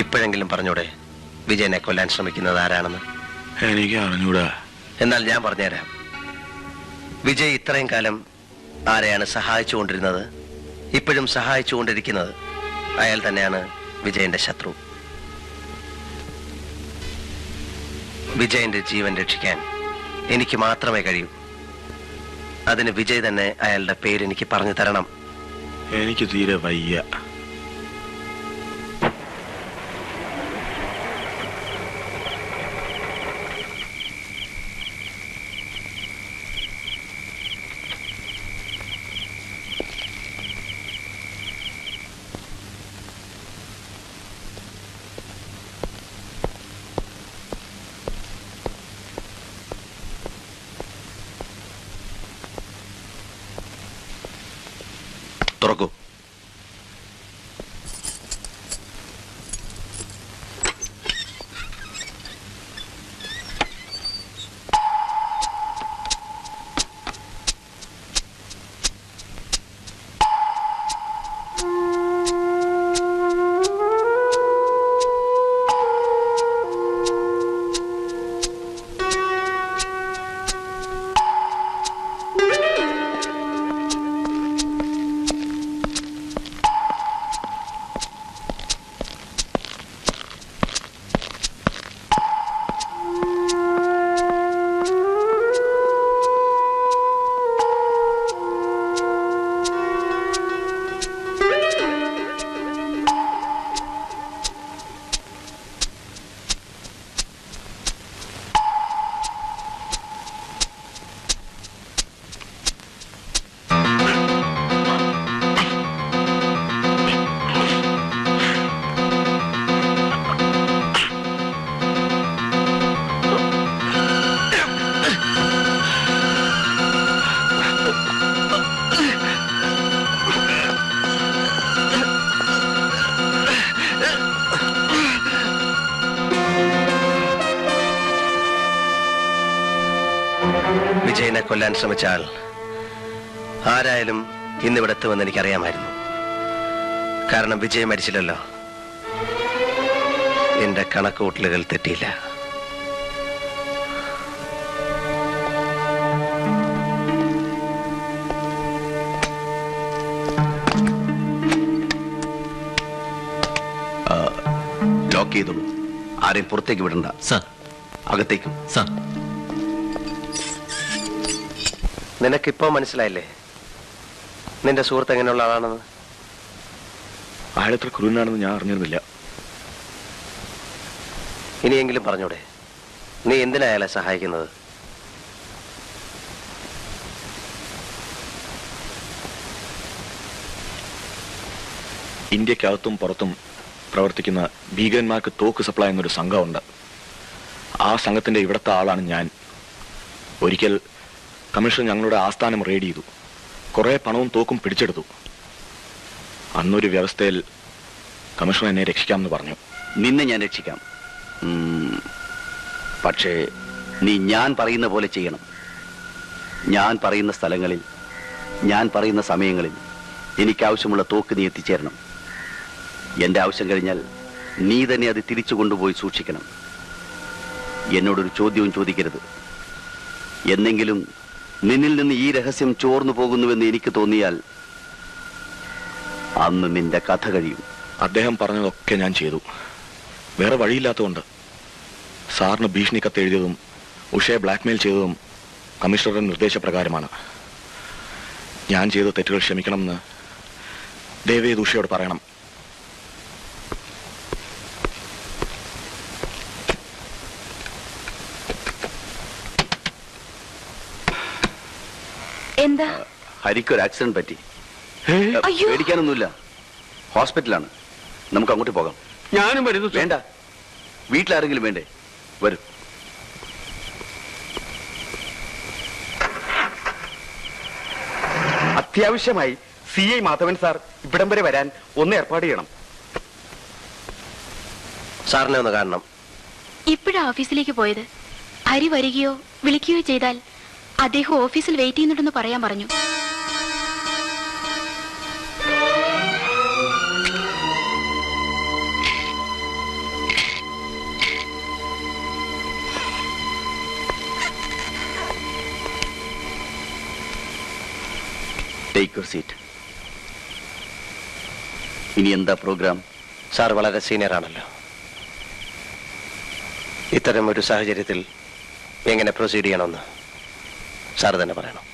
ഇപ്പോഴെങ്കിലും പറഞ്ഞൂടെ വിജയനെ കൊല്ലാൻ ശ്രമിക്കുന്നത് ആരാണെന്ന്? എനിക്ക് അറിഞ്ഞൂടാ. എന്നാൽ ഞാൻ പറഞ്ഞുതരാം. വിജയ് ഇത്രയും കാലം ആരെയാണ് സഹായിച്ചുകൊണ്ടിരുന്നത്, ഇപ്പോഴും സഹായിച്ചുകൊണ്ടിരിക്കുന്നത്? അയാൾ തന്നെയാണ് വിജയന്റെ ശത്രു. വിജയന്റെ ജീവൻ രക്ഷിക്കാൻ എനിക്ക് മാത്രമേ കഴിയൂ. അതിന് വിജയ് തന്നെ അയാളുടെ പേര് എനിക്ക് പറഞ്ഞു തരണം. എനിക്ക് തീരെ വയ്യ. തുറക്കൂ. വിജയനെ കൊല്ലാൻ ശ്രമിച്ച ആൾ ആരായാലും ഇന്നിവിടെ എത്തുമെന്ന് എനിക്കറിയാമായിരുന്നു. കാരണം വിജയ് മരിച്ചില്ലല്ലോ. എന്റെ കണക്കുകൂട്ടലുകൾ തെറ്റിയില്ല. ലോക്ക് ചെയ്തോളൂ. ആരെയും പുറത്തേക്ക് വിടണ്ട. സർ. അകത്തേക്കും. സർ. നിനക്കിപ്പോ മനസ്സിലായില്ലേ നിന്റെ സുഹൃത്ത് എങ്ങനെയുള്ള ആളാണെന്ന്? അയാളെത്ര ക്രൂരനാണെന്ന് ഞാൻ അറിഞ്ഞിരുന്നില്ല. ഇനിയെങ്കിലും പറഞ്ഞൂടെ, നീ എന്തിനാ അയാളെ സഹായിക്കുന്നത്? ഇന്ത്യക്കകത്തും പുറത്തും പ്രവർത്തിക്കുന്ന ഭീകരന്മാർക്ക് തോക്ക് സപ്ലൈ എന്നൊരു സംഘമുണ്ട്. ആ സംഘത്തിന്റെ ഇവിടുത്തെ ആളാണ് ഞാൻ. ഒരിക്കൽ കമ്മീഷൻ ഞങ്ങളുടെ ആസ്ഥാനം റെയ്ഡ് ചെയ്തു. കുറെ പണവും തോക്കും പിടിച്ചെടുത്തു. അന്നൊരു വ്യവസ്ഥയിൽ കമ്മീഷൻ എന്നെ രക്ഷിക്കാമെന്ന് പറഞ്ഞു. നിന്നെ ഞാൻ രക്ഷിക്കാം. പക്ഷേ നീ ഞാൻ പറയുന്ന പോലെ ചെയ്യണം. ഞാൻ പറയുന്ന സ്ഥലങ്ങളിൽ, ഞാൻ പറയുന്ന സമയങ്ങളിൽ എനിക്കാവശ്യമുള്ള തോക്ക് നീ എത്തിച്ചേരണം. എന്റെ ആവശ്യം കഴിഞ്ഞാൽ നീ തന്നെ അത് തിരിച്ചു കൊണ്ടുപോയി സൂക്ഷിക്കണം. എന്നോടൊരു ചോദ്യവും ചോദിക്കരുത്. എന്നെങ്കിലും നിന്നിൽ നിന്ന് ഈ രഹസ്യം ചോർന്നു പോകുന്നുവെന്ന് എനിക്ക് തോന്നിയാൽ അന്ന് നിന്റെ കഥ കഴിയും. അദ്ദേഹം പറഞ്ഞതൊക്കെ ഞാൻ ചെയ്തു. വേറെ വഴിയില്ലാത്തതുകൊണ്ട്. സാറിന് ഭീഷണി കത്തെഴുതിയതും ഉഷയെ ബ്ലാക്ക്മെയിൽ ചെയ്തതും കമ്മീഷണറുടെ നിർദ്ദേശപ്രകാരമാണ്. ഞാൻ ചെയ്ത തെറ്റുകൾ ക്ഷമിക്കണമെന്ന് ദയവേത് ഉഷയോട് പറയണം. എന്താ? ഹരിക്കൊരു ആക്സിഡന്റ് പറ്റി. പേടിക്കാനൊന്നുമില്ല. ഹോസ്പിറ്റലാണ്. നമുക്ക് അങ്ങോട്ട് പോകാം. ഞാനും വരുന്നു. വേണ്ട, വീട്ടിലാരെങ്കിലും വേണ്ടേ? വരും. അത്യാവശ്യമായി CI മാധവൻ സാർ ഇവിടം വരെ വരാൻ ഒന്ന് ഏർപ്പാട് ചെയ്യണം. സാറിനെ ഒന്ന് കാണണം. ഇപ്പോഴാ ഓഫീസിലേക്ക് പോയത്. ഹരി വരികയോ വിളിക്കുകയോ ചെയ്താൽ അദ്ദേഹം ഓഫീസിൽ വെയിറ്റ് ചെയ്യുന്നുണ്ടെന്ന് പറയാൻ പറഞ്ഞു. Take your seat. ഇനി എന്താ പ്രോഗ്രാം? സാർ വളരെ സീനിയർ ആണല്ലോ. ഇത്തരം ഒരു സാഹചര്യത്തിൽ എങ്ങനെ പ്രൊസീഡ് ചെയ്യണമെന്ന് സാർ തന്നെ പറയണം.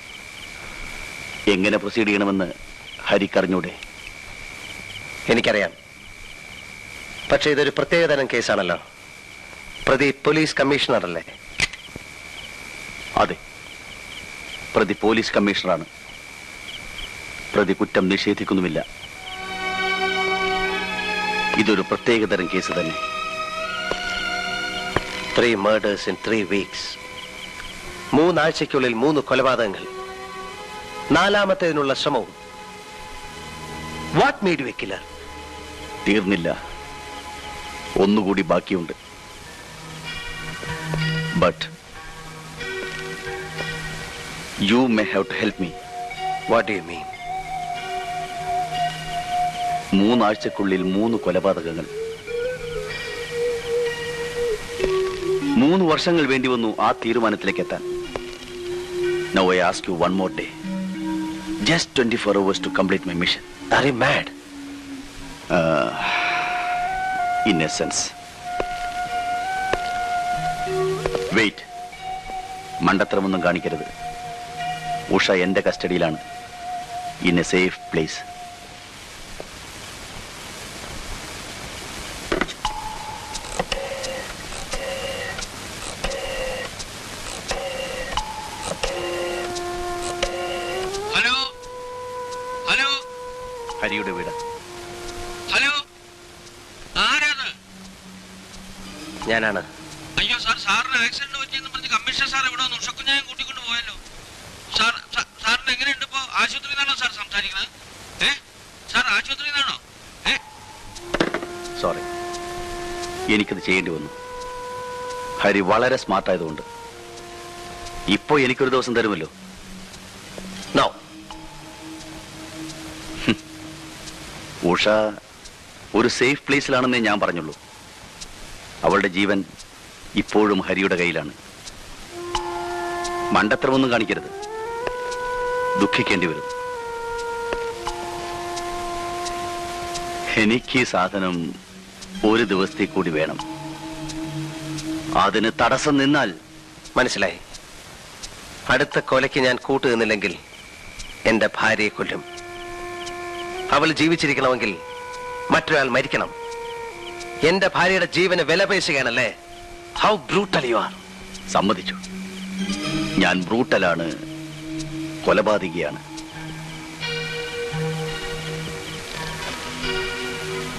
എങ്ങനെ പ്രൊസീഡ് ചെയ്യണമെന്ന് ഹരിക്കറിഞ്ഞൂടെ? എനിക്കറിയാം. പക്ഷേ ഇതൊരു പ്രത്യേകതരം കേസാണല്ലോ. പ്രതി പോലീസ് കമ്മീഷണറല്ലേ? അതെ, പ്രതി പോലീസ് കമ്മീഷണറാണ്. പ്രതി കുറ്റം നിഷേധിക്കുന്നുമില്ല. ഇതൊരു പ്രത്യേകതരം കേസ് തന്നെ. 3 murders in 3 weeks. 3 ആഴ്ചയ്ക്കുള്ളിൽ 3 കൊലപാതകങ്ങൾ. 4ാമത്തേതിനുള്ള ശ്രമവും. What made you a killer? തീർന്നില്ല, ഒന്നുകൂടി ബാക്കിയുണ്ട്. But you may have to help me. What do you mean? 3 ആഴ്ചക്കുള്ളിൽ 3 കൊലപാതകങ്ങൾ. 3 വർഷങ്ങൾ വേണ്ടി വന്നു ആ തീരുമാനത്തിലേക്ക് എത്താൻ. Now I ask you one more day. Just 24 hours to complete my mission. Are you mad? In a sense. Wait. മണ്ടത്തരമൊന്നും കാണിക്കരുത്. ഉഷ എന്റെ കസ്റ്റഡിയിലാണ്. In a safe place. ഹരിയുടെ വീട്. ഹലോ, ആരാണ്? ഞാനാണ്. അയ്യോ സാർ, സാറിന് ആക്സിഡന്റ് പറ്റിയെന്ന് പറഞ്ഞ് കമ്മീഷണർ സാർ ഇവിടെ വന്ന് ഉഷക്കുഞ്ഞായം കൂട്ടിക്കൊണ്ട് പോയല്ലോ. സാറിന് എങ്ങനെയുണ്ട് ഇപ്പോ? ആശുപത്രിയിൽ നിന്നാണോ സാർ സംസാരിക്കുന്നത്? സാർ ആശുപത്രിയിൽ നിന്നാണോ? സോറി, എനിക്കത് ചെയ്യേണ്ടി വന്നു. ഹരി വളരെ സ്മാർട്ടായതുകൊണ്ട്. ഇപ്പോ എനിക്കൊരു ദിവസം തരുമല്ലോ. നോ. ഉഷ ഒരു സേഫ് പ്ലേസിലാണെന്നേ ഞാൻ പറഞ്ഞുള്ളൂ. അവളുടെ ജീവൻ ഇപ്പോഴും ഹരിയുടെ കയ്യിലാണ്. മണ്ടത്തരമൊന്നും കാണിക്കരുത്. ദുഃഖിക്കേണ്ടി വരും. എനിക്ക് ഈ സാധനം ഒരു ദിവസത്തേക്ക് കൂടി വേണം. അതിന് തടസ്സം നിന്നാൽ മനസ്സിലായി. അടുത്ത കൊലയ്ക്ക് ഞാൻ കൂട്ടുനിന്നില്ലെങ്കിൽ എന്റെ ഭാര്യയെ കൊല്ലും. അവൾ ജീവിച്ചിരിക്കണമെങ്കിൽ മറ്റൊരാൾ മരിക്കണം. എന്റെ ഭാര്യയുടെ ജീവന് വില പേശുകയാണല്ലേ? How brutal you are. സമ്മതിച്ചു, ഞാൻ ബ്രൂട്ടലാണ്, കൊലപാതകിയാണ്.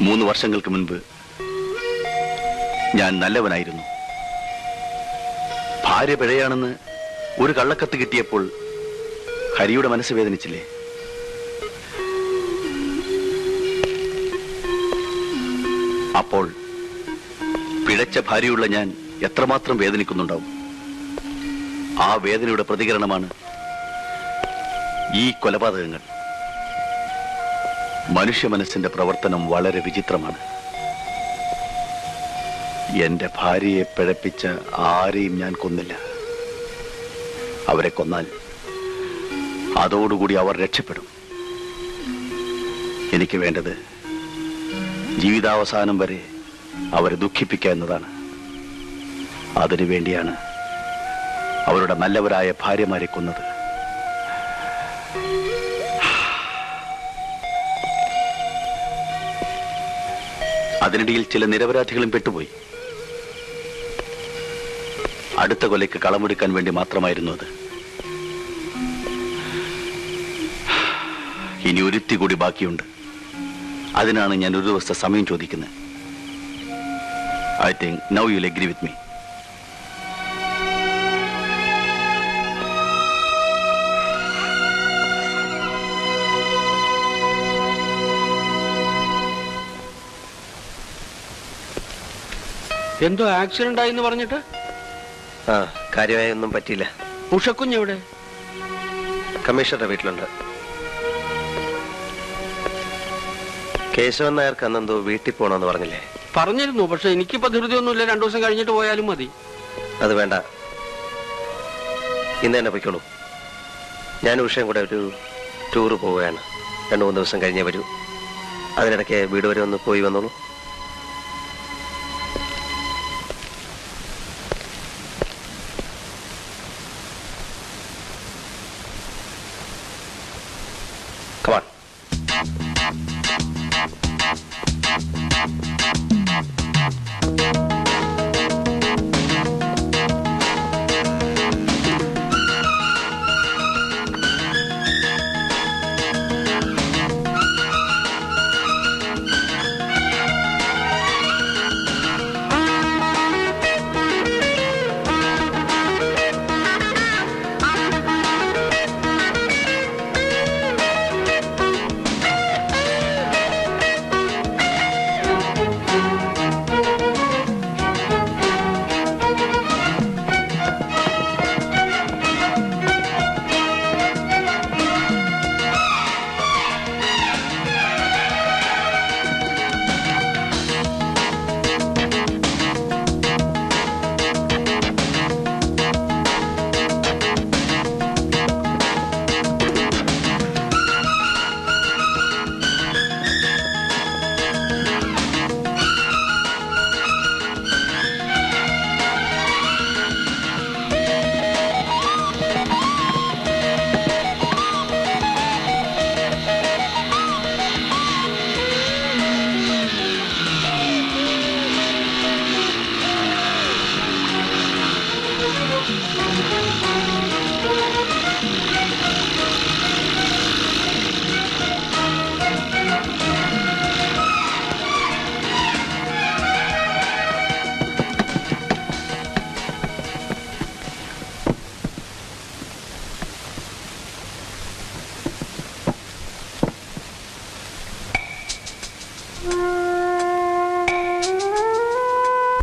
3 വർഷങ്ങൾക്ക് മുൻപ് ഞാൻ നല്ലവനായിരുന്നു. ഭാര്യ പിഴയാണെന്ന് ഒരു കള്ളക്കത്ത് കിട്ടിയപ്പോൾ ഹരിയുടെ മനസ്സ് വേദനിച്ചില്ലേ? അപ്പോൾ പിഴച്ച ഭാര്യയുള്ള ഞാൻ എത്രമാത്രം വേദനിക്കുന്നുണ്ടാവും. ആ വേദനയുടെ പ്രതികരണമാണ് ഈ കൊലപാതകങ്ങൾ. മനുഷ്യ മനസ്സിന്റെ പ്രവർത്തനം വളരെ വിചിത്രമാണ്. എന്റെ ഭാര്യയെ പിഴപ്പിച്ച ആരെയും ഞാൻ കൊന്നില്ല. അവരെ കൊന്നാൽ അതോടുകൂടി അവർ രക്ഷപ്പെടും. എനിക്ക് വേണ്ടത് ജീവിതാവസാനം വരെ അവരെ ദുഃഖിപ്പിക്കുക എന്നതാണ്. അതിനുവേണ്ടിയാണ് അവരുടെ നല്ലവരായ ഭാര്യമാരെ കൊന്നത്. അതിനിടയിൽ ചില നിരപരാധികളും പെട്ടുപോയി. അടുത്ത കൊലയ്ക്ക് കളമെടുക്കാൻ വേണ്ടി മാത്രമായിരുന്നു അത്. ഇനി ഒരുത്തി കൂടി ബാക്കിയുണ്ട്. അതിനാണ് ഞാൻ ഒരു ദിവസത്തെ സമയം ചോദിക്കുന്നത്. I think now you will agree with me. എന്തോ ആക്സിഡന്റ് ആയി എന്ന് പറഞ്ഞിട്ട്? കാര്യമായി ഒന്നും പറ്റിയില്ല. ഉഷക്കുഞ്ഞെവിടെ? കമ്മീഷണറുടെ വീട്ടിലുണ്ട്. കേശവൻ നായർക്ക് അന്നെന്തോ വീട്ടിൽ പോകണമെന്ന് പറഞ്ഞില്ലേ? പറഞ്ഞിരുന്നു, പക്ഷെ എനിക്കിപ്പോ ധൃതിയൊന്നുമില്ല. 2 ദിവസം കഴിഞ്ഞിട്ട് പോയാലും മതി. അത് വേണ്ട, ഇന്ന് തന്നെ പൊയ്ക്കോളൂ. ഞാൻ ഉഷയും കൂടെ ഒരു ടൂറ് പോവുകയാണ്. 2-3 ദിവസം കഴിഞ്ഞേ വരൂ. അതിനിടയ്ക്ക് വീട് വരെ ഒന്ന് പോയി വന്നോളൂ. Come on.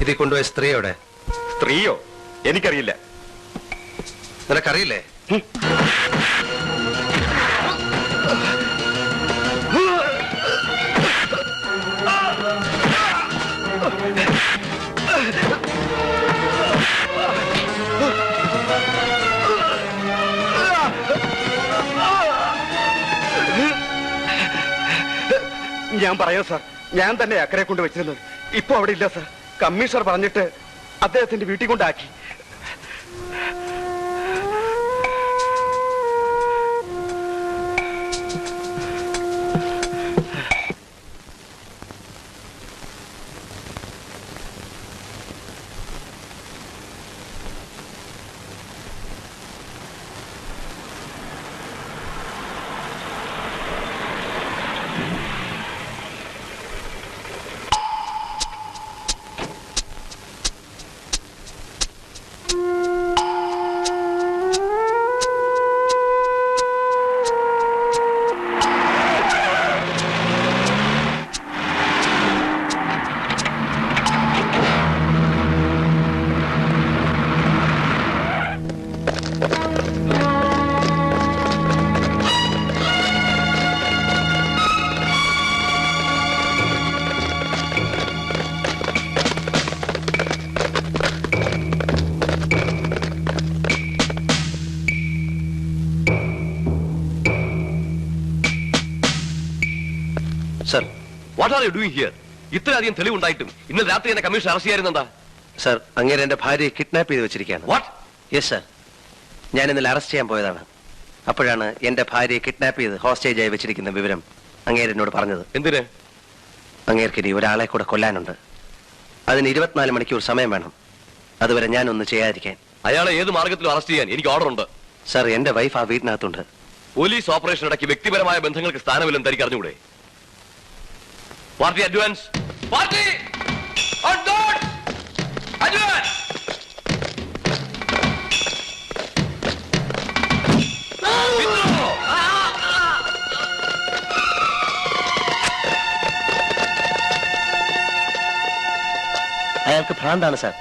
ഇതിൽ കൊണ്ടുപോയ സ്ത്രീയോടെ? സ്ത്രീയോ? എനിക്കറിയില്ല. നിനക്കറിയില്ലേ? ഞാൻ പറയാം സാർ, ഞാൻ തന്നെ അക്കരെ കൊണ്ട് വെച്ചിരുന്നത്. ഇപ്പൊ അവിടെ ഇല്ല സാർ. കമ്മീഷണർ പറഞ്ഞിട്ട് അദ്ദേഹത്തിന്റെ വീട്ടിൽ കൊണ്ടാക്കി. Sir, what are you doing here? ഇത്രയധികം തെളിവുണ്ടായിട്ടും ഇന്നലെ രാത്രി എന്നെ കമ്മീഷൻ അറസ്റ്റ് ചെയ്യാറുന്നെന്താ? സർ, അങ്ങേരെ എന്റെ ഭാര്യയെ കിഡ്നാപ്പ് ചെയ്ത് വെച്ചിരിക്കുകയാണ്. വാട്ട്? യെസ് സർ, ഞാൻ ഇന്നലെ അറസ്റ്റ് ചെയ്യാൻ പോയതാണ്. അപ്പോഴാണ് എന്റെ ഭാര്യയെ കിഡ്നാപ്പ് ചെയ്ത് ഹോസ്റ്റേജായി വെച്ചിരിക്കുന്ന വിവരം അങ്ങേര് എന്നോട് പറഞ്ഞത്. എന്തിന്? അങ്ങേർക്ക് ഇനി ഒരാളെ കൂടെ കൊല്ലാനുണ്ട്. അതിന് 24 മണിക്കൂർ സമയം വേണം. അതുവരെ ഞാനൊന്ന് ചെയ്യാതിരിക്കാൻ. അയാളെ ഏത് മാർഗത്തിലും അറസ്റ്റ് ചെയ്യാൻ എനിക്ക് ഓർഡർ ഉണ്ട്. സർ, എന്റെ വൈഫ് ആ വീട്ടിനകത്തുണ്ട്. പോലീസ് ഓപ്പറേഷൻ ഇടയ്ക്ക് വ്യക്തിപരമായ ബന്ധങ്ങൾക്ക് സ്ഥാനമില്ലെന്ന് തനിക്ക് അറിഞ്ഞുകൂടെ? Party advance, party advance. അയാൾക്ക് ഭ്രാന്താണ് സാർ.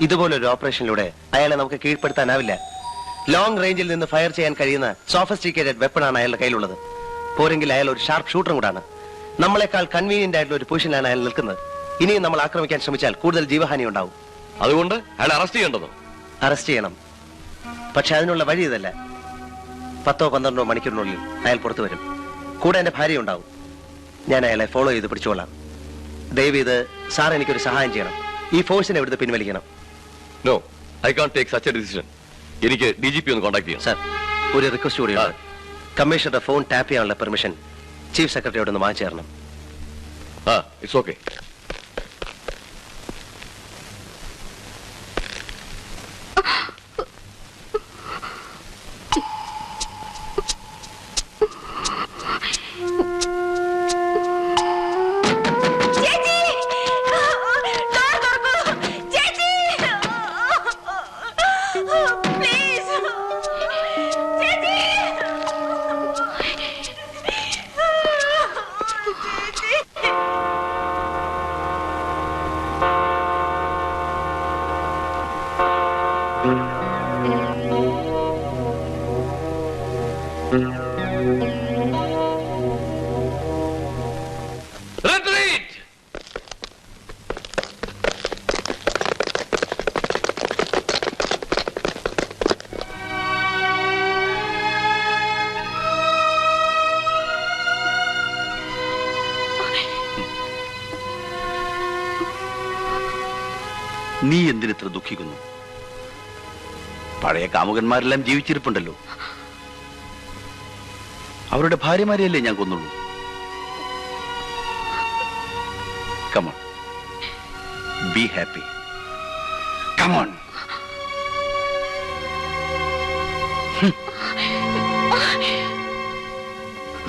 ഇതുപോലൊരു ഓപ്പറേഷനിലൂടെ അയാളെ നമുക്ക് കീഴ്പ്പെടുത്താനാവില്ല. ലോങ് റേഞ്ചിൽ നിന്ന് ഫയർ ചെയ്യാൻ കഴിയുന്ന സോഫിസ്റ്റിക്കേറ്റഡ് വെപ്പണാണ് അയാളുടെ കയ്യിലുള്ളത്. പോരെങ്കിൽ അയാൾ ഒരു ഷാർപ്പ് ഷൂട്ടറും കൂടാണ്. നമ്മളെക്കാൾ കൺവീനിയന്റ് ആയിട്ടുള്ള ഒരു പൊസിഷനിലാണ് അയാൾ നിൽക്കുന്നത്. ഇനിയും നമ്മൾ ആക്രമിക്കാൻ ശ്രമിച്ചാൽ കൂടുതൽ ജീവഹാനി ഉണ്ടാവും. അതുകൊണ്ട് അയാൾ അറസ്റ്റ് ചെയ്യേണ്ടതോ? അറസ്റ്റ് ചെയ്യണം. പക്ഷെ അതിനുള്ള വഴി ഇതല്ല. 10-12 മണിക്കൂറിനുള്ളിൽ അയാൾ പുറത്തു വരും. കൂടെ എന്റെ ഭാര്യ ഉണ്ടാവും. ഞാൻ അയാളെ ഫോളോ ചെയ്ത് പിടിച്ചോളാം. ദയവ് ഇത് സാർ എനിക്കൊരു സഹായം ചെയ്യണം. ഈ ഫോഴ്സിനെ ഇവിടുന്ന് പിൻവലിക്കണം. No, I can't take such a decision. എനിക്ക് DGP ഒന്ന് കോൺടാക്ട് ചെയ്യാം. സാർ, ഒരു റിക്വസ്റ്റ് കൂടിയുണ്ട്. കമ്മീഷണറുടെ ഫോൺ ടാപ്പ് ചെയ്യാനുള്ള പെർമിഷൻ ചീഫ് സെക്രട്ടറിയോട് ഒന്ന് വാങ്ങിച്ചു തരണം. It's okay. നീ എന്തിനിത്ര ദുഃഖിക്കുന്നു? പഴയ കാമുകന്മാരെല്ലാം ജീവിച്ചിരിപ്പുണ്ടല്ലോ. അവരുടെ ഭാര്യമാരെയല്ലേ ഞാൻ കൊന്നുള്ളൂ. Come on, be happy. കമോൺ.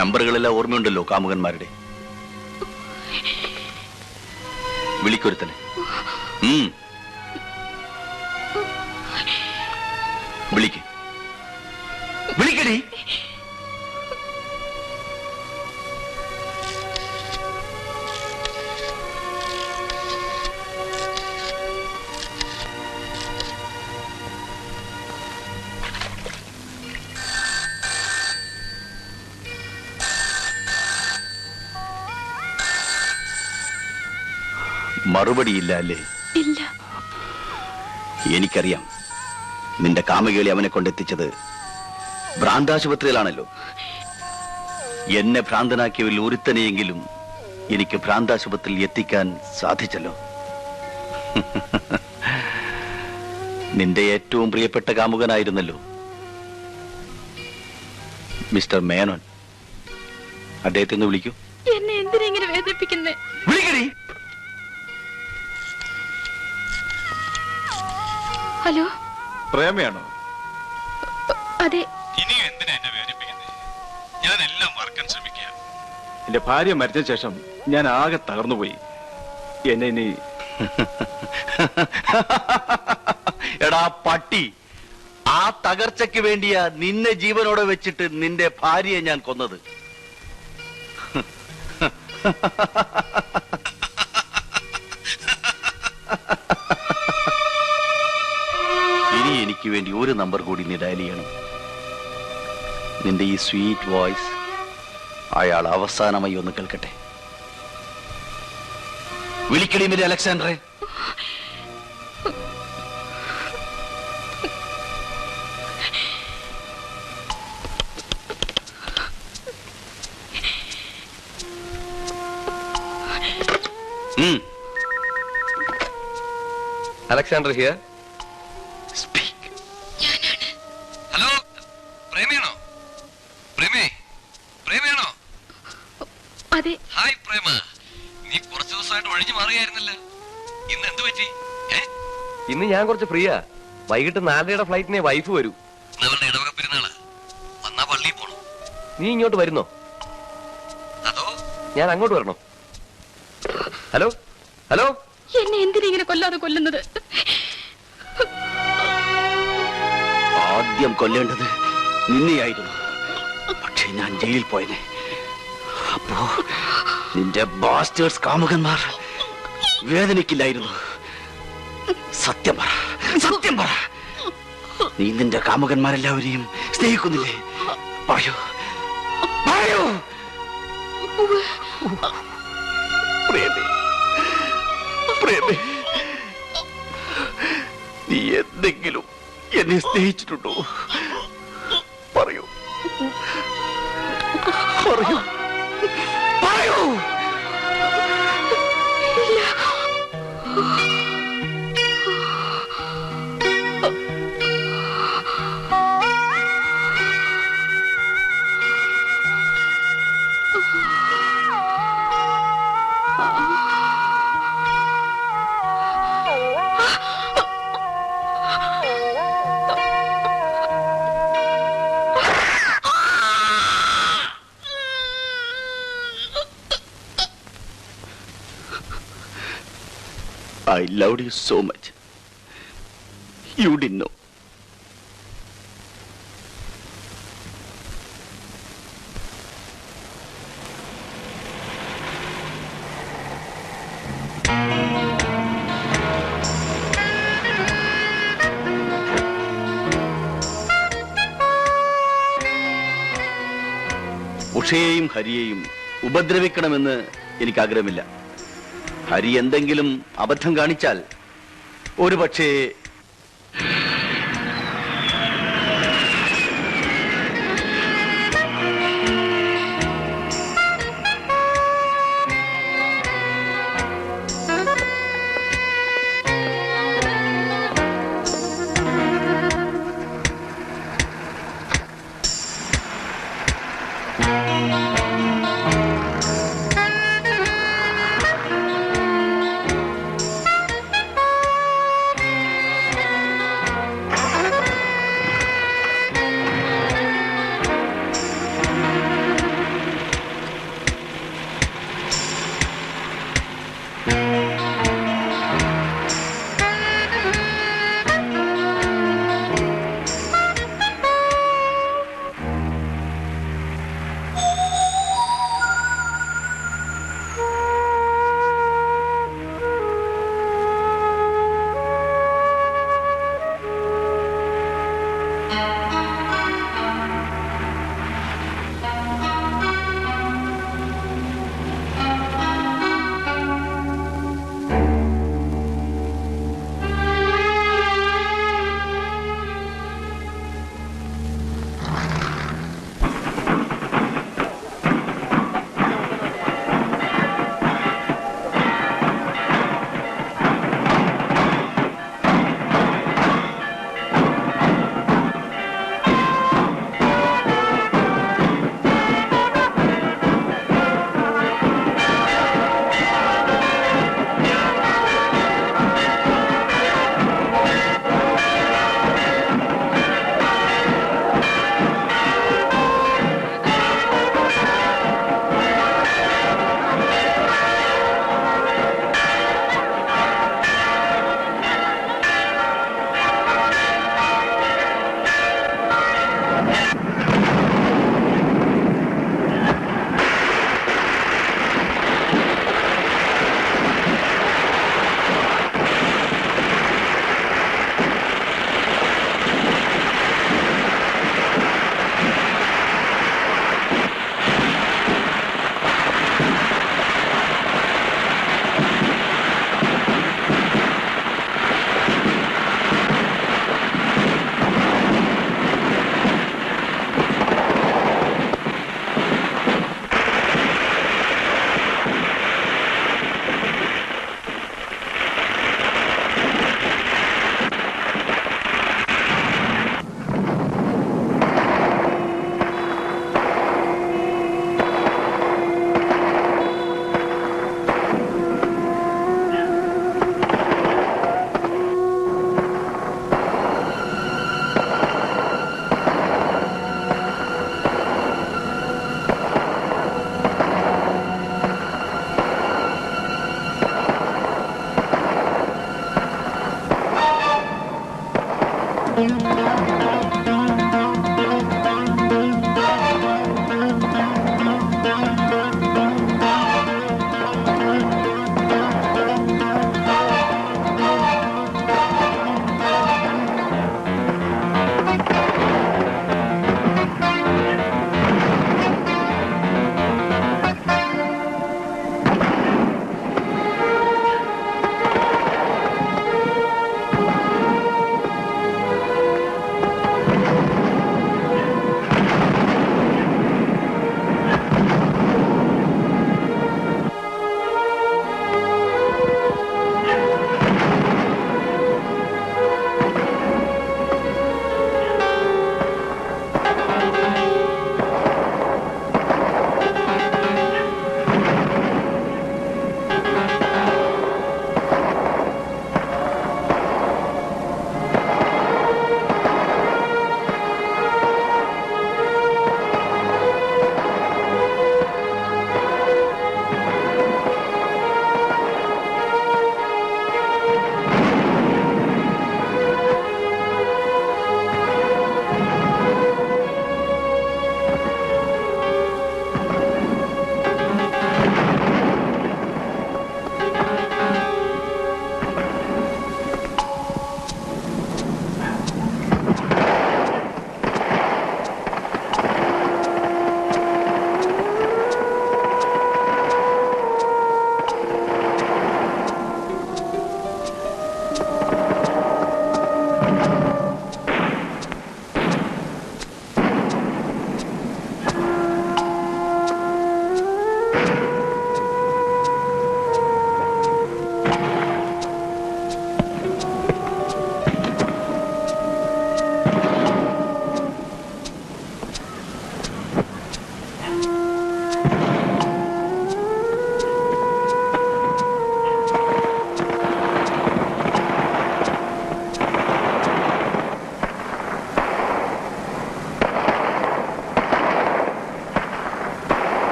നമ്പറുകളെല്ലാം ഓർമ്മയുണ്ടല്ലോ കാമുകന്മാരുടെ. വിളിക്കൊരുത്തനെ. വിളിക്ക്, വിളിക്കടി. മറുപടിയില്ല അല്ലേ? ഇല്ല. എനിക്കറിയാം, നിന്റെ കാമകേളി അവനെ കൊണ്ടെത്തിച്ചത് ഭ്രാന്താശുപത്രിയിലാണല്ലോ. എന്നെ ഭ്രാന്തനാക്കിയവരിൽ ഒരുത്തനെയെങ്കിലും എനിക്ക് ഭ്രാന്താശുപത്രിയിൽ എത്തിക്കാൻ സാധിച്ചല്ലോ. നിന്റെ ഏറ്റവും പ്രിയപ്പെട്ട കാമുകനായിരുന്നല്ലോ മിസ്റ്റർ മേനോൻ. അദ്ദേഹത്തെ ഒന്ന് വിളിക്കൂ. എന്നെ എന്തിനാ ഇങ്ങനെ വേദനിപ്പിക്കുന്നേ? വിളിക്കടി. ഹലോ, പ്രേമയാണോ? അതെ. ഇനിയും എന്തിനാ എന്നെ വേദനിപ്പിക്കുന്നത്? ഞാൻ എല്ലാം മറക്കാൻ ശ്രമിക്കുക. എന്റെ ഭാര്യ മരിച്ച ശേഷം ഞാൻ ആകെ തകർന്നുപോയി. എന്നെ ഇനി എടാ പട്ടി, ആ തകർച്ചയ്ക്ക് വേണ്ടിയാ നിന്നെ ജീവനോടെ വെച്ചിട്ട് നിന്റെ ഭാര്യയെ ഞാൻ കൊന്നത്. ഇനി എനിക്ക് വേണ്ടി ഒരു നമ്പർ കൂടി നീ ഡയൽ ചെയ്യണം. നിന്റെ ഈ സ്വീറ്റ് വോയിസ് അയാൾ അവസാനമായി ഒന്ന് കേൾക്കട്ടെ. വിളിക്കടി മേരി അലക്സാണ്ടറെ. Alexander here. ഹലോ, പ്രേമയാണോ? പ്രേമേ, പ്രേമയാണോ? അതെ. ഹായ് പ്രേമ, നീ കുറച്ചു ദിവസമായിട്ട് ഒഴിഞ്ഞു മാറുകയായിരുന്നല്ലോ. ഇന്ന് എന്ത് പറ്റി? ഇന്ന് ഞാൻ കുറച്ച് ഫ്രീയാ. വൈകിട്ട് 4:30 ഫ്ലൈറ്റിനെ വൈഫ് വരൂ. അവളുടെ ഇടവക പെരുന്നാള് വന്നാ പള്ളിയിൽ പോണോ? നീ ഇങ്ങോട്ട് വരുന്നോ അതോ ഞാൻ അങ്ങോട്ട് വരണോ? ഹലോ ഹലോ, എന്നെ എന്തിനാ ഇങ്ങനെ കൊല്ലാതെ കൊല്ലുന്നത്? ആദ്യം കൊല്ലേണ്ടത് നിന്നെയായിരുന്നു. പക്ഷേ ഞാൻ ജയിലിൽ പോയനെ. അപ്പോ നിന്റെ ബാസ്റ്റേഴ്സ് കാമുകന്മാർ വേദനിക്കില്ലായിരുന്നു. സത്യം പറ, സത്യം പറ. നീ നിന്റെ കാമുകന്മാരെല്ലാവരെയും സ്നേഹിക്കുന്നില്ലേ? പറയൂ, പറയൂ. പ്രേമേ, പ്രേമേ, നീ എന്തെങ്കിലും എന്നെ സ്നേഹിച്ചിട്ടുണ്ടോ? പറയൂ, പറയൂ, പറയൂ. I loved you so much. You didn't know. ഉഷയെയും ഹരിയെയും ഉപദ്രവിക്കണമെന്ന് എനിക്ക് ആഗ്രഹമില്ല. ഹരി എന്തെങ്കിലും അബദ്ധം കാണിച്ചാൽ ഒരുപക്ഷേ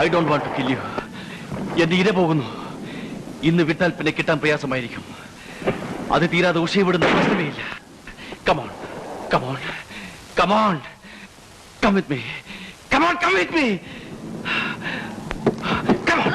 I don't want to kill you. എന്റെ ഇര പോകുന്നു. ഇന്ന് വിട്ടാൽ പിന്നെ കിട്ടാൻ പ്രയാസമായിരിക്കും. അത് തീരാതെ ഉഷ വിടുന്ന പ്രശ്നമേയില്ല. Come on, come on, come on, come with me. Come on, come with me. Come on.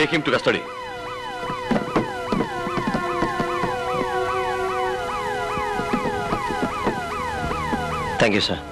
Take him to custody. Thank you, sir.